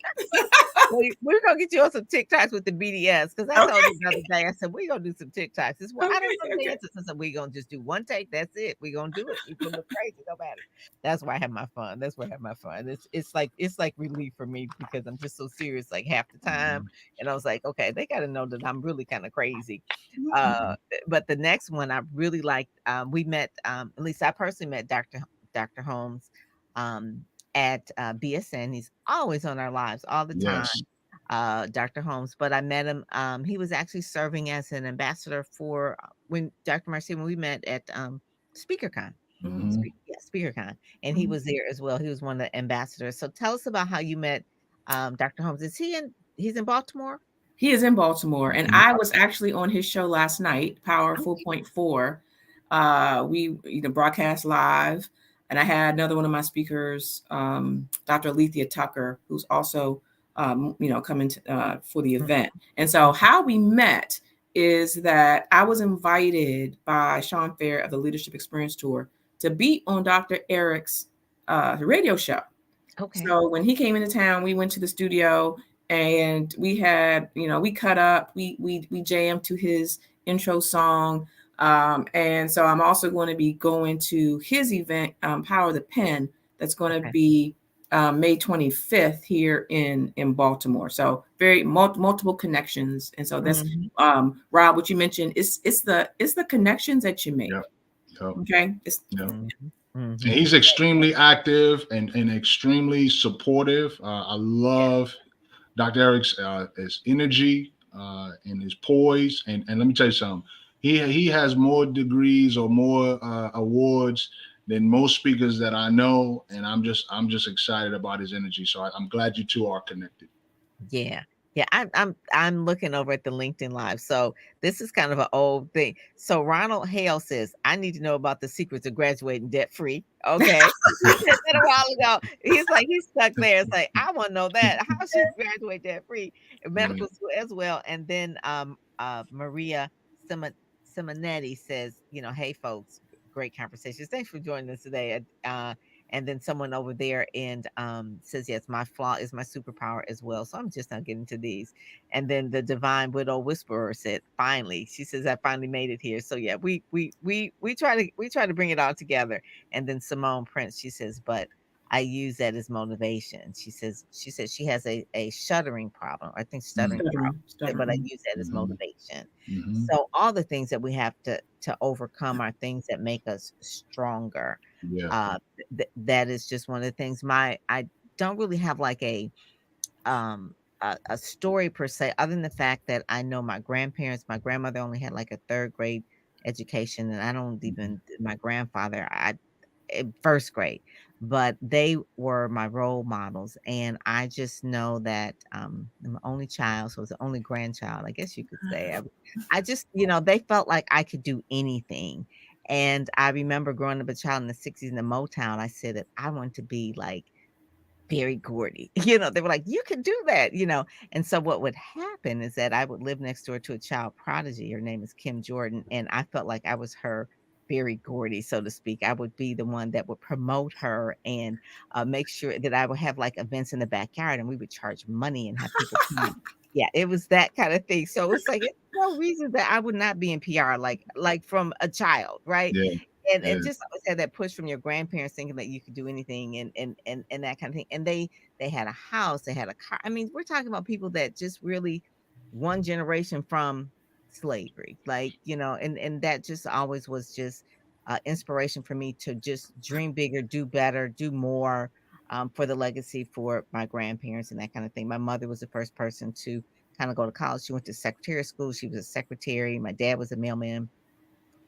We're gonna get you on some TikToks with the BDS, because I told Okay, you the other day. I said we're gonna do some TikToks. This is what I don't okay, know okay. dances. I said we're gonna just do one take. That's it. We're gonna do it. We're gonna look crazy. No matter. That's why I have my fun. That's where I have my fun. It's like relief for me because I'm just so serious like half the time. Mhm. And I was like, okay, they got to know that I'm really kind of crazy. Mhm. But the next one I really liked. We met. At least I personally met Dr. Holmes. Um, at BSN. He's always on our lives all the Yes. time, Dr. Holmes. But I met him. He was actually serving as an ambassador for when Dr. Marcea, when we met at SpeakerCon. Mhm. Hmm. Yeah, SpeakerCon. And he Mhm. was there as well. He was one of the ambassadors. So tell us about how you met Dr. Holmes. He's in Baltimore? He is in Baltimore, and Hmm. I was actually on his show last night, Power Okay. 4.4. We broadcast live, and I had another one of my speakers, Dr. Alethea Tucker, who's also coming for the event. And so how we met is that I was invited by Sean Fair of the Leadership Experience Tour to be on Dr. Eric's radio show. Okay. So when he came into town, we went to the studio and we had, we cut up, we jammed to his intro song. And so I'm also going to be going to his event, Power the Pen, that's going to Okay. be May 25th here in Baltimore. So very multiple connections. And so that's Hmm. Rob, what you mentioned, it's the connections that you make. Yep. Yep. Okay. It's Yep. Hmm. And Hmm. he's extremely active and extremely supportive. I love Dr. Eric's his energy and his poise. And let me tell you something. He has more degrees or more awards than most speakers that I know, and I'm just excited about his energy. So I'm glad you two are connected. Yeah. Yeah, I'm looking over at the LinkedIn Live. So this is kind of an old thing. So Ronald Hale says, I need to know about the secrets of graduating debt free. Okay. He said that a while ago. He's like, he's stuck there. It's like, I want to know that. How she graduate debt free in Yeah. medical school as well. And then Maria Simonetti says, hey folks, great conversations. Thanks for joining us today. And then someone over there and says, yes, my flaw is my superpower as well. So I'm just not getting to these. And then the divine widow whisperer said, finally, she says, I finally made it here. So yeah, we try to bring it all together. And then Simone Prince, she says, but I use that as motivation. She says she has a shuddering problem. I think stuttering problem. But I stuttering. use that as Mm-hmm. motivation. Hmm. So all the things that we have to overcome are things that make us stronger. Yeah. uh that is just one of the things. I don't really have like um a story per se, other than the fact that I know my grandmother only had like a third grade education, and I don't Hmm. even, my grandfather, I in first grade, but they were my role models. And I just know that I'm the only child, so I was the only grandchild, I guess you could say. I just, they felt like I could do anything. And I remember growing up a child in the 60s in the Motown, I said that I want to be like very Gordy. You know, they were like, "You can do that," you know? And so what would happen is that I would live next door to a child prodigy. Her name is Kim Jordan, and I felt like I was her very Gordy, so to speak. I would be the one that would promote her and, make sure that I would have, like, events in the backyard, and we would charge money and have people come in. Yeah, it was that kinda thing. So it's like, it's no reason that I would not be in PR, like, from a child, right? Yeah. And Yeah. just always had that push from your grandparents thinking that you could do anything and that kind of thing. And they had a house, they had a car. I mean, we're talking about people that just really one generation from slavery. Like, you know, and that just always was just inspiration for me to just dream bigger, do better, do more for the legacy for my grandparents and that kind of thing. My mother was the first person to kind of go to college. She went to secretary school. She was a secretary. My dad was a mailman,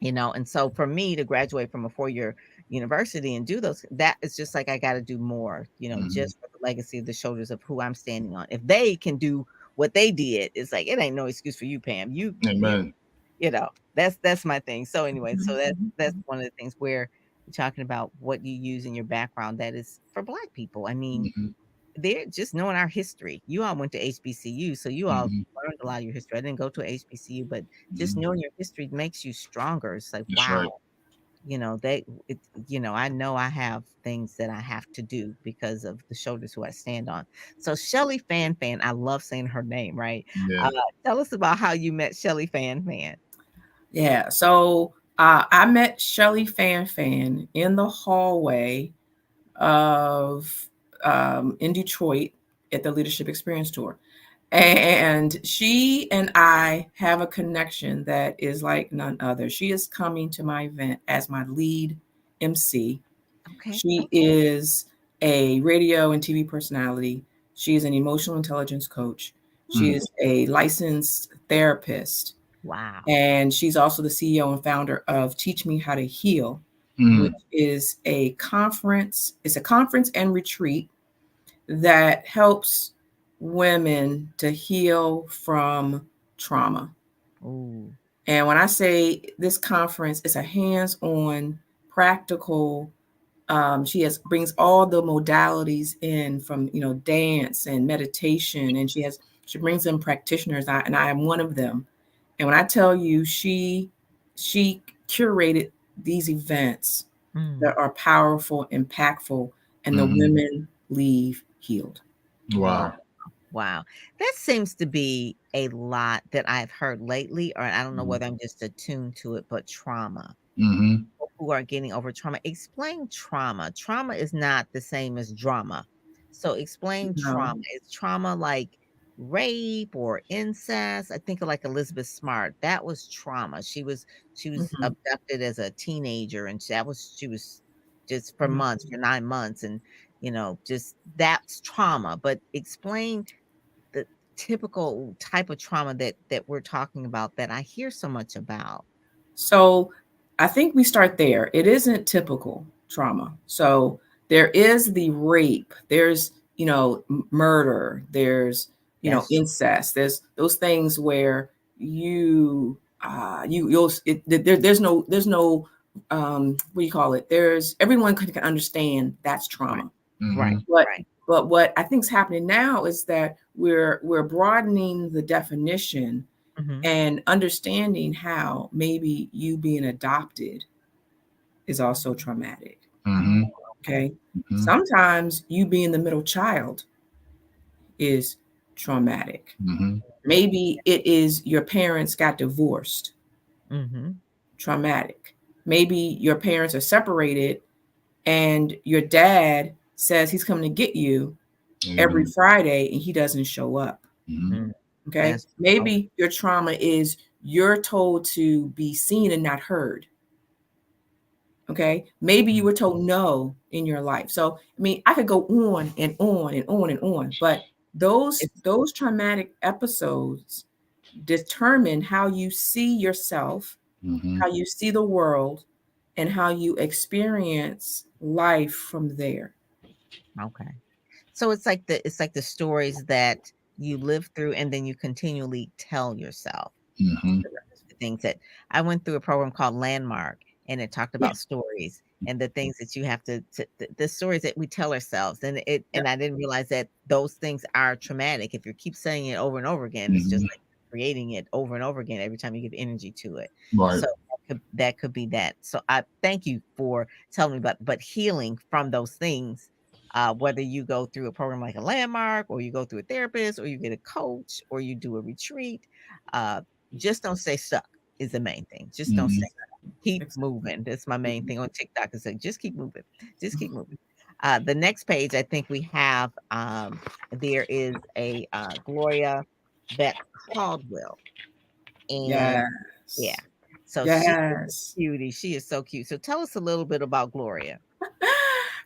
you know. And so for me to graduate from a 4-year university and do those, that is just like I got to do more, you know, Hmm. just for the legacy of the shoulders of who I'm standing on. If they can do what they did, it's like it ain't no excuse for you, Pam. Amen. You know, that's my thing. So anyway, so Mhm, that's mhm, one of the things where you're talking about what you use in your background that is for Black people. I mean, Hmm. they're just knowing our history. You all went to HBCU, so you all Hmm. learned a lot of your history. I didn't go to a HBCU, but just Hmm. knowing your history makes you stronger. It's like, That's wow, right. you know, you know I have things that I have to do because of the shoulders who I stand on. So Shelly Fan Fan, I love saying her name, right? Yeah. Uh, Tell us about how you met Shelly Fan Fan. Yeah. So I met Shelly Fan Fan in the hallway of in Detroit at the Leadership Experience Tour. And she and I have a connection that is like none other. She is coming to my event as my lead MC. Okay, She okay. is a radio and TV personality. She is an emotional intelligence coach. She Mm. Mm, is a licensed therapist. wow. And she's also the CEO and founder of Teach Me How to Heal, which Mm. is a conference. It's a conference and retreat that helps women to heal from trauma. Ooh. And when I say this conference, it's a hands-on, practical. She has brings all the modalities in from dance and meditation, and she brings in practitioners, and I am one of them. And when I tell you, she curated these events Mm, that are powerful, impactful, and the Hmm. women leave healed. wow. Wow. Wow. That seems to be a lot that I've heard lately, or I don't know Hmm. whether I'm just attuned to it, but trauma. Hmm. Who are getting over trauma. Explain trauma. Trauma is not the same as drama. So explain trauma. No. Is trauma like rape or incest? I think of like Elizabeth Smart. That was trauma. She was Mhm. abducted as a teenager, and she was just for Mhm. months, for 9 months, and you know, just that's trauma. But explain the typical type of trauma that we're talking about that I hear so much about. So I think we start there. It isn't typical trauma. So there is the rape, there's, murder, there's, That's incest, there's those things where there's no what do you call it? There's everyone can understand that's right, trauma. right, Hmm. But right. but what I think is happening now is that we're broadening the definition Mhm. and understanding how maybe you being adopted is also traumatic. Oh, Hmm. Okay. Hmm. Sometimes you being the middle child is traumatic. Hmm. Maybe it is your parents got divorced, mhm. traumatic. Maybe your parents are separated and your dad says he's coming to get you every Amen. Friday and he doesn't show up. Hmm. Mm, Okay. that's oh, Maybe your trauma is you're told to be seen and not heard. Okay. Maybe you mm, were told no in your life. So, I mean, I could go on and on and on and on, but those it's those traumatic episodes determine how you see yourself, Hmm. how you see the world, and how you experience life from there. okay. So it's like the stories that you live through and then you continually tell yourself. Hmm. The things that I went through a program called Landmark, and it talked Yeah. about stories. and the things that you have to the stories that we tell ourselves, Yeah. and I didn't realize that those things are traumatic. If you keep saying it over and over again, it's just Mhm. like creating it over and over again every time you give energy to it. Right. So that could be that. So I thank you for telling me about, but healing from those things, whether you go through a program like a Landmark, or you go through a therapist, or you get a coach, or you do a retreat, uh, just don't stay stuck is the main thing. Just don't stay Mhm. stuck. Keep Exactly. moving. That's my main thing on TikTok, is like, just keep moving. Just keep moving. The next page, I think we have, there is a Gloria Beth Caldwell. And yeah, Yes. so she is a Yes. cutie. She is so cute. So tell us a little bit about Gloria.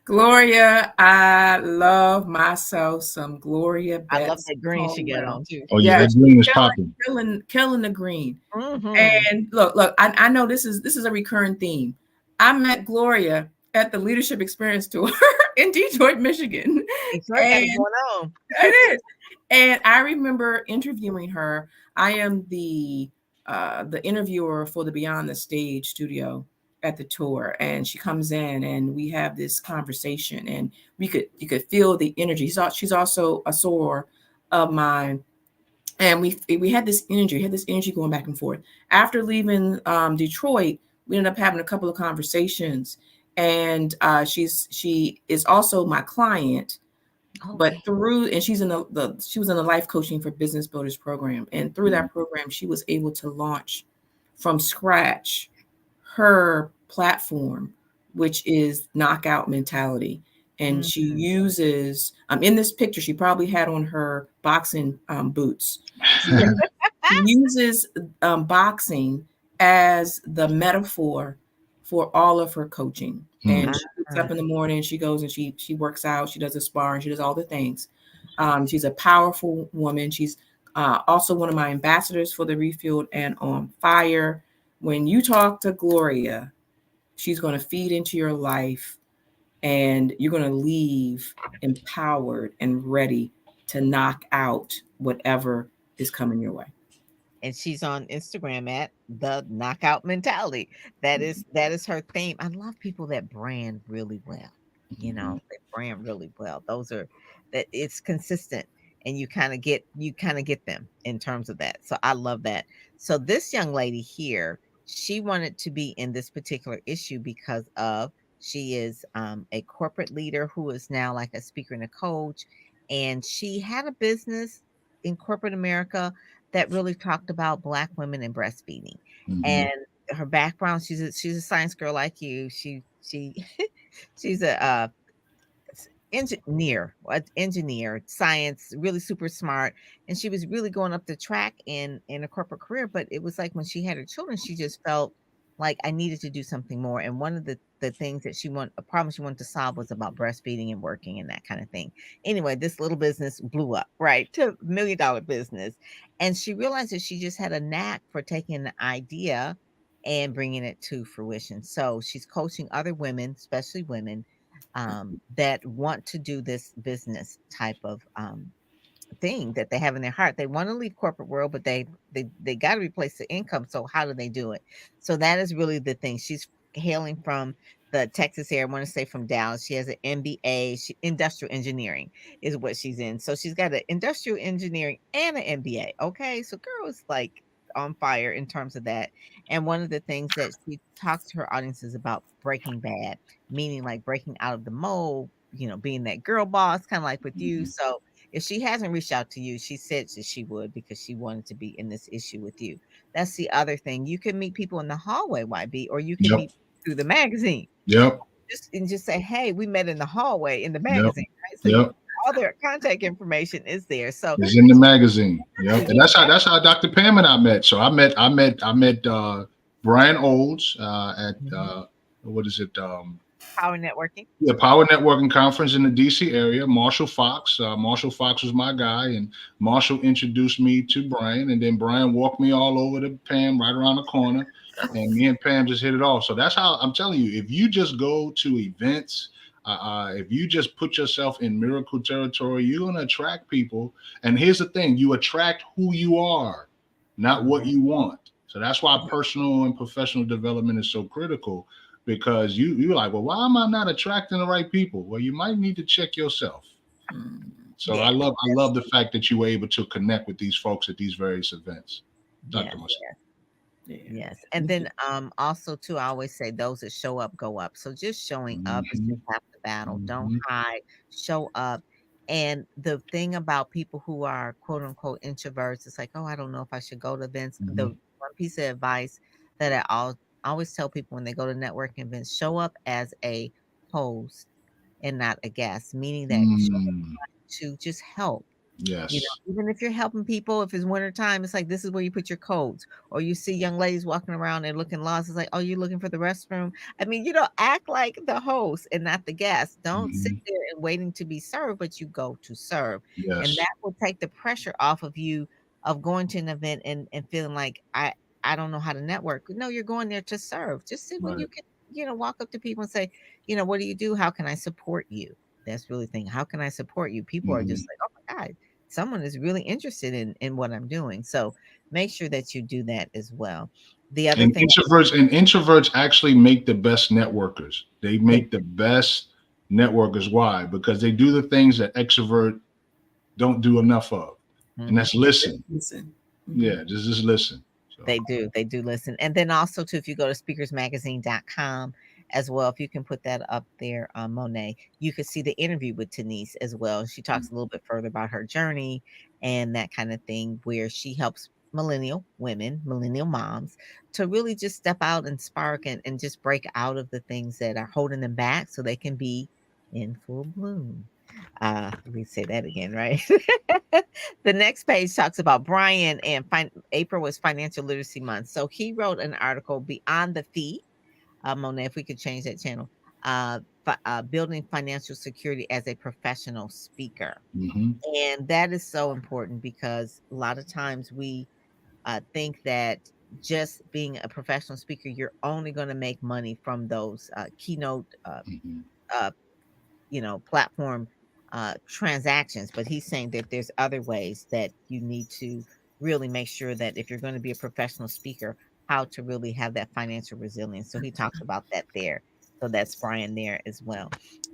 Gloria, I love myself some Gloria I love Betts that green she got Caldwell. on too. Oh yeah, Yeah, that she's green is popping. killing the green. Hmm. And look, I know this is a recurring theme. I met Gloria at the Leadership Experience Tour in Detroit, Michigan. Detroit got it And going on. it is. And I remember interviewing her. I am the interviewer for the Beyond the Stage studio at the tour, and she comes in and we have this conversation, and you could feel the energy. She's also a soror of mine, and we had this energy going back and forth. After leaving Detroit, we ended up having a couple of conversations, and she is also my client, but Okay. through and she's in she was in the life coaching for business builders program, and through Mhm. that program she was able to launch from scratch her platform, which is knockout mentality. And she Mhm. uses in this picture she probably had on her boxing boots. She uses boxing as the metaphor for all of her coaching. And Mhm. she gets Uh, up in the morning, she goes and she works out, she does a sparring, she does all the things. She's a powerful woman. She's also one of my ambassadors for the Refueled and on Fire. When you talk to Gloria, she's going to feed into your life, and you're going to leave empowered and ready to knock out whatever is coming your way. and she's on Instagram at the knockout mentality. That is her theme. I love people that brand really well. Mhm. They brand really well. Those are that it's consistent, and you kind of get them in terms of that. So I love that. So this young lady here, she wanted to be in this particular issue because of she is a corporate leader who is now like a speaker and a coach, and she had a business in corporate America that really talked about Black women and breastfeeding. And Mhm. her background, she's a science girl like you. She she's a engineer, science, really super smart, and she was really going up the track in a corporate career. But it was like when she had her children, she just felt like I needed to do something more. And one of the things that a problem she wanted to solve was about breastfeeding and working and that kind of thing. Anyway, this little business blew up, right, to $1 million business, and she realized that she just had a knack for taking an idea and bringing it to fruition. So she's coaching other women, especially women, that want to do this business type of thing that they have in their heart. They want to leave corporate world, but they got to replace the income. So how do they do it? So that is really the thing. She's hailing from the Texas area. I want to say from Dallas. She has an MBA. Industrial engineering is what she's in. So she's got an industrial engineering and an MBA. Okay, so girl is like on fire in terms of that. And one of the things that she talks to her audiences about breaking bad, meaning like breaking out of the mold. Being that girl boss, kind of like with you. Mhm. So if she hasn't reached out to you, she said that she would because she wanted to be in this issue with you. That's the other thing. You can meet people in the hallway, YB, or you can Yep. meet through the magazine. Yep. Just say, hey, we met in the hallway in the Yep. magazine, right? So Yep. all their contact information is there. So It's in the magazine. Yep. And you that's how Dr. Pam and I met. So I met Brian Olds at Mhm. what is it? Power networking. Yeah, Power Networking Conference in the DC area. Marshall Fox was my guy, and Marshall introduced me to Brian, and then Brian walked me all over to Pam right around the corner, and me and Pam just hit it off. So that's how I'm telling you. If you just go to events, if you just put yourself in miracle territory, you're gonna attract people. And here's the thing: you attract who you are, not what Mhm. you want. So that's why personal and professional development is so critical because you're like, well, why am I not attracting the right people? Well, you might need to check yourself. Mm. So Yeah, I love the fact that you were able to connect with these folks at these various events, yeah. Dr. Marcea. Yeah. Yes. And Thank then you. also too, I always say those that show up go up. So just showing up is Hmm. just half the battle. Don't Hmm. hide, show up. And the thing about people who are quote unquote introverts, it's like, oh, I don't know if I should go to events. The Hmm. one piece of advice that always tell people when they go to networking events, show up as a host and not a guest, meaning that show up Mm. to just help. You Yes. know, even if you're helping people, if it's wintertime, it's like this is where you put your coats. Or you see young ladies walking around and looking lost. It's like, oh, you're looking for the restroom. I mean, act like the host and not the guest. Don't sit Hmm. there and waiting to be served, but you go to serve. And Yes. that will take the pressure off of you of going to an event and feeling like I don't know how to network. No, you're going there to serve. Just sit when Right. you can, walk up to people and say, what do you do? How can I support you? That's really the thing. How can I support you? People are just Hmm. like, oh my God, someone is really interested in what I'm doing. So make sure that you do that as well. The other And thing introverts actually make the best networkers. They they make the best networkers. Why? Because they do the things that extrovert don't do enough of, and mhm, that's listen. Listen. Hmm. Yeah, just listen. So. they do listen. And then also too, if you go to speakersmagazine.com as well, if you can put that up there, Monet, you could see the interview with Denise as well. She talks a little bit further about her journey and that kind of thing, where she helps millennial women, millennial moms, to really just step out and spark and just break out of the things that are holding them back so they can be in full bloom. Let me say that again, right? The next page talks about Brian, and April was Financial Literacy Month. So he wrote an article, Beyond the Fee. Mona, if we could change that channel, building financial security as a professional speaker. Hmm. And that is so important because a lot of times we think that just being a professional speaker, you're only going to make money from those keynote Hmm. uh, platform transactions, but he's saying that there's other ways that you need to really make sure that if you're going to be a professional speaker, how to really have that financial resilience. So he talks about that there. So that's Brian there as well.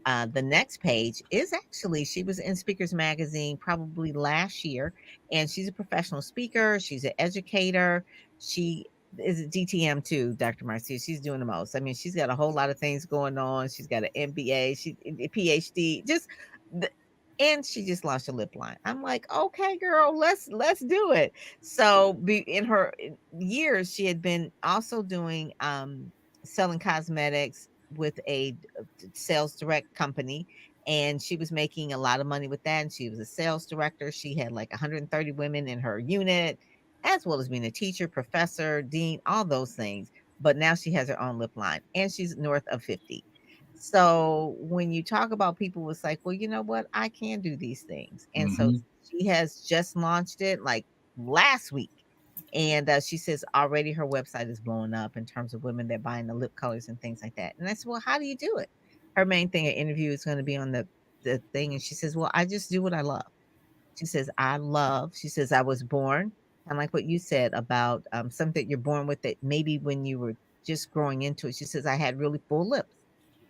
The next page is actually, she was in Speakers Magazine probably last year, and she's a professional speaker. She's an educator. She is a DTM too, Dr. Marcia. She's doing the most. I mean, she's got a whole lot of things going on. She's got an MBA, she a PhD, the, and she just launched a lip line. I'm like, okay, girl, let's do it. So in her years, she had been also doing selling cosmetics with a sales direct company, and she was making a lot of money with that. And she was a sales director. She had like 130 women in her unit, as well as being a teacher, professor, dean, all those things. But now she has her own lip line, and she's north of 50. So when you talk about people, it's like, well, you know what? I can do these things. And so Hmm. she has just launched it like last week. And she says already her website is blowing up in terms of women that buying the lip colors and things like that. And I said, well, how do you do it? Her main thing, her interview is going to be on the thing. And she says, well, I just do what I love. She says, she says, I was born, and like what you said about something that you're born with that maybe when you were just growing into it. She says, I had really full lips.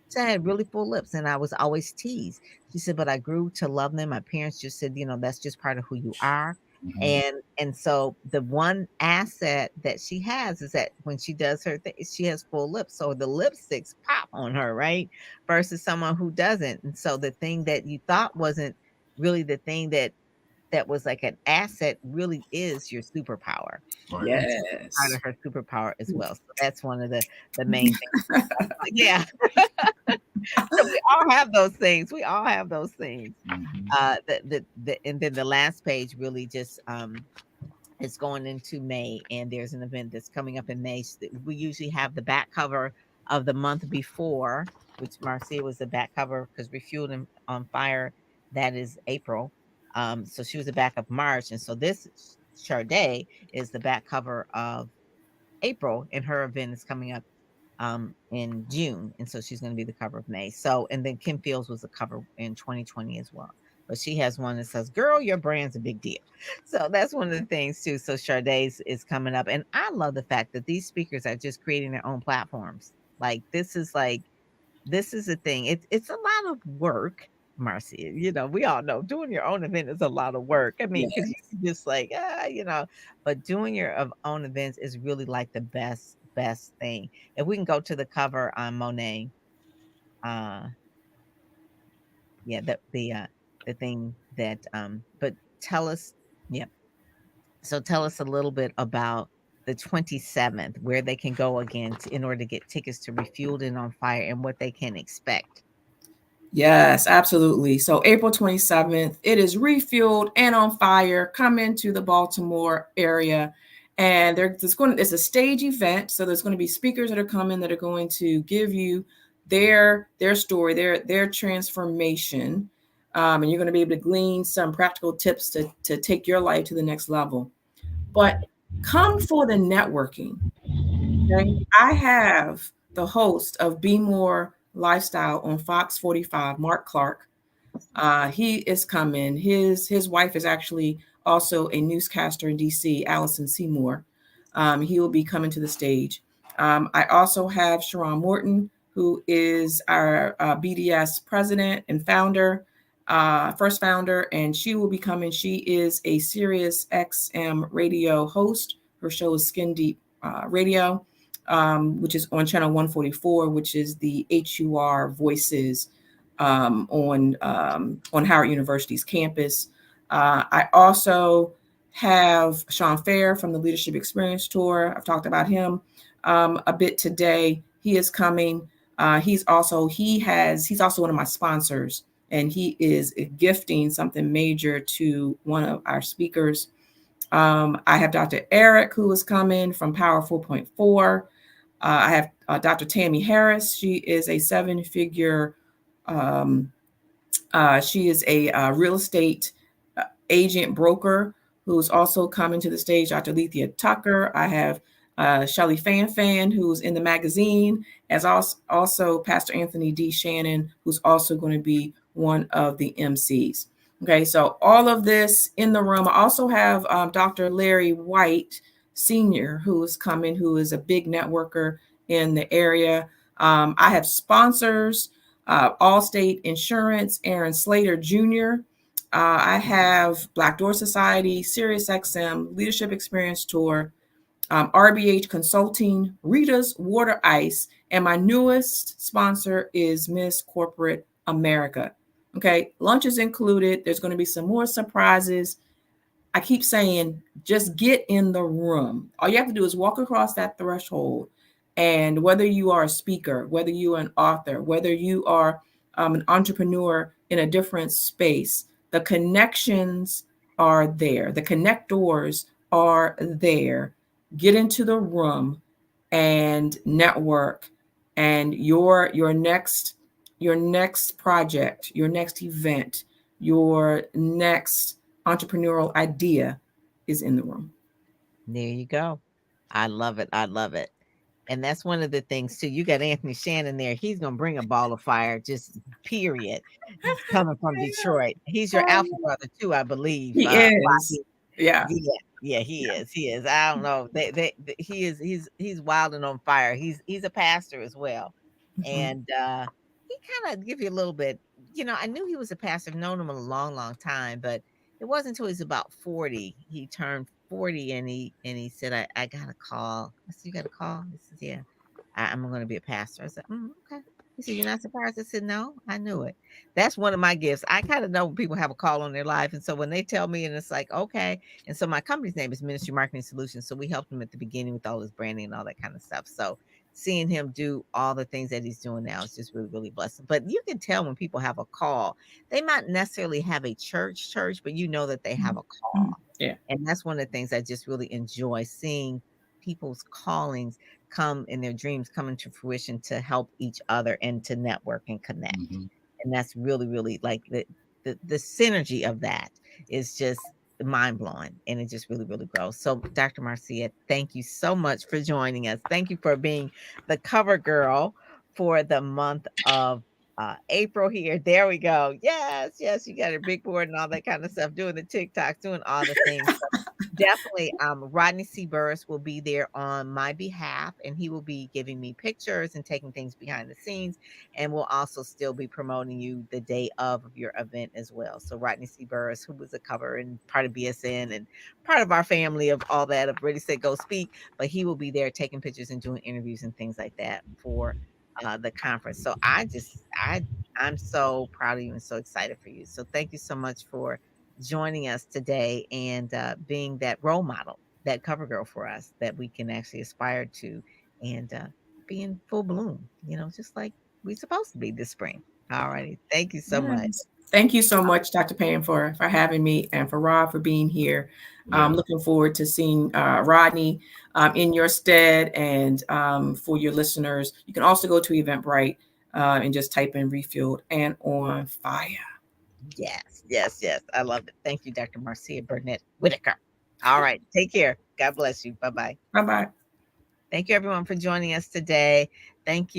So I had really full lips and I was always teased. She said, but I grew to love them. My parents just said, that's just part of who you are. Hmm. And so the one asset that she has is that when she does her thing, she has full lips. So the lipsticks pop on her, right? Versus someone who doesn't. And so the thing that you thought wasn't really the thing that was like an asset really is your superpower. Right. And so part Yes. of her superpower as well. So that's one of the main things. Yeah. So we all have those things. We all have those things. Hmm. And then the last page really just is going into May, and there's an event that's coming up in May. We usually have the back cover of the month before, which Marcia was the back cover because Refueled and on Fire, that is April. So she was the back of March, and so this Charday is the back cover of April, and her event is coming up in June, and so she's going to be the cover of May. So, and then Kim Fields was the cover in 2020 as well. But she has one that says, "Girl, your brand's a big deal." So that's one of the things too. So Sade's is coming up, and I love the fact that these speakers are just creating their own platforms. Like this is a thing. It's a lot of work, Marcia. We all know doing your own event is a lot of work. I mean, because you Yes. can just like, but doing your own events is really like the best thing. If we can go to the cover on Monet, uh, yeah, the thing that but tell us, yeah. So tell us a little bit about the 27th, where they can go again in order to get tickets to Refueled and on Fire and what they can expect. Yes, absolutely. So April 27th, it is refueled and on fire. Come into the Baltimore area. And it's a stage event. So there's going to be speakers that are coming that are going to give you their story, their transformation. And you're going to be able to glean some practical tips to take your life to the next level. But come for the networking. Okay. I have the host of Be More Lifestyle on Fox 45, Mark Clark. He is coming. His wife is actually also a newscaster in DC, Allison Seymour. He will be coming to the stage. I also have Sharon Morton, who is our BDS president and founder, first founder, and she will be coming. She is a Sirius XM radio host. Her show is Skin Deep Radio, which is on channel 144, which is the HUR Voices on Howard University's campus. I also have Sean Fair from the Leadership Experience Tour. I've talked about him a bit today. He is coming. He's also one of my sponsors, and he is gifting something major to one of our speakers. I have Dr. Eric, who is coming from Power 4.4. I have Dr. Tammy Harris. She is a seven-figure um, she is a real estate agent broker who's also coming to the stage. Dr. Lethea Tucker. I have Shelly Fan, who's in the magazine, as also Pastor Anthony D. Shannon, who's also going to be one of the MCs. Okay, so all of this in the room. I also have Dr. Larry White Sr., who is coming, who is a big networker in the area. I have sponsors, Allstate Insurance, Aaron Slater Jr. I have Black Door Society, SiriusXM, Leadership Experience Tour, RBH Consulting, Rita's Water Ice, and my newest sponsor is Miss Corporate America. Okay, lunch is included. There's going to be some more surprises. I keep saying, just get in the room. All you have to do is walk across that threshold. And whether you are a speaker, whether you are an author, whether you are an entrepreneur in a different space, the connections are there. The connectors are there. Get into the room and network, and your next project, your next event, your next entrepreneurial idea is in the room. There you go. I love it. I love it. And that's one of the things too. You got Anthony Shannon there. He's gonna bring a ball of fire, just period. He's coming from Detroit. He's your alpha brother too, I believe. He is. Yeah. Yeah, yeah, he is. He is. I don't know. He is. He's wild and on fire. He's a pastor as well, Mhm. and he kind of give you a little bit. I knew he was a pastor. I've known him a long, long time, but it wasn't until he's about 40. He turned 40, and he said, "I got a call." I said, "You got a call?" He says, "Yeah, I'm going to be a pastor." I said, "Okay." He said, "You're not surprised?" I said, "No, I knew it." That's one of my gifts. I kind of know when people have a call on their life, and so when they tell me, and it's like, okay. And so my company's name is Ministry Marketing Solutions. So we helped him at the beginning with all his branding and all that kind of stuff. So seeing him do all the things that he's doing now is just really, really blessing. But you can tell when people have a call, they might necessarily have a church, but you know that they have a call. Yeah. And that's one of the things I just really enjoy seeing people's callings come in their dreams come into fruition to help each other and to network and connect. Mhm. And that's really, really like the synergy of that is just mind blowing, and it just really, really grows. So, Dr. Marcia, thank you so much for joining us. Thank you for being the cover girl for the month of April here. There we go. Yes, yes, you got a big board and all that kind of stuff, doing the TikToks, doing all the things. So definitely, Rodney C. Burris will be there on my behalf, and he will be giving me pictures and taking things behind the scenes, and will also still be promoting you the day of your event as well. So Rodney C. Burris, who was a cover and part of BSN and part of our family of all that of Ready Set Go Speak, but he will be there taking pictures and doing interviews and things like that for the conference. So I'm so proud of you and so excited for you. So thank you so much for joining us today and being that role model, that cover girl for us that we can actually aspire to and be in full bloom, just like we're supposed to be this spring. All righty. Thank you so much. Yes. Thank you so much, Dr. Pam, for having me, and for Rob for being here. Yeah. Looking forward to seeing Rodney in your stead. And for your listeners, you can also go to Eventbrite and just type in Refueled and On Fire. Yes, yes, yes. I love it. Thank you, Dr. Marcea Burnette Whitaker. All right. Take care. God bless you. Bye bye. Bye bye. Thank you, everyone, for joining us today. Thank you.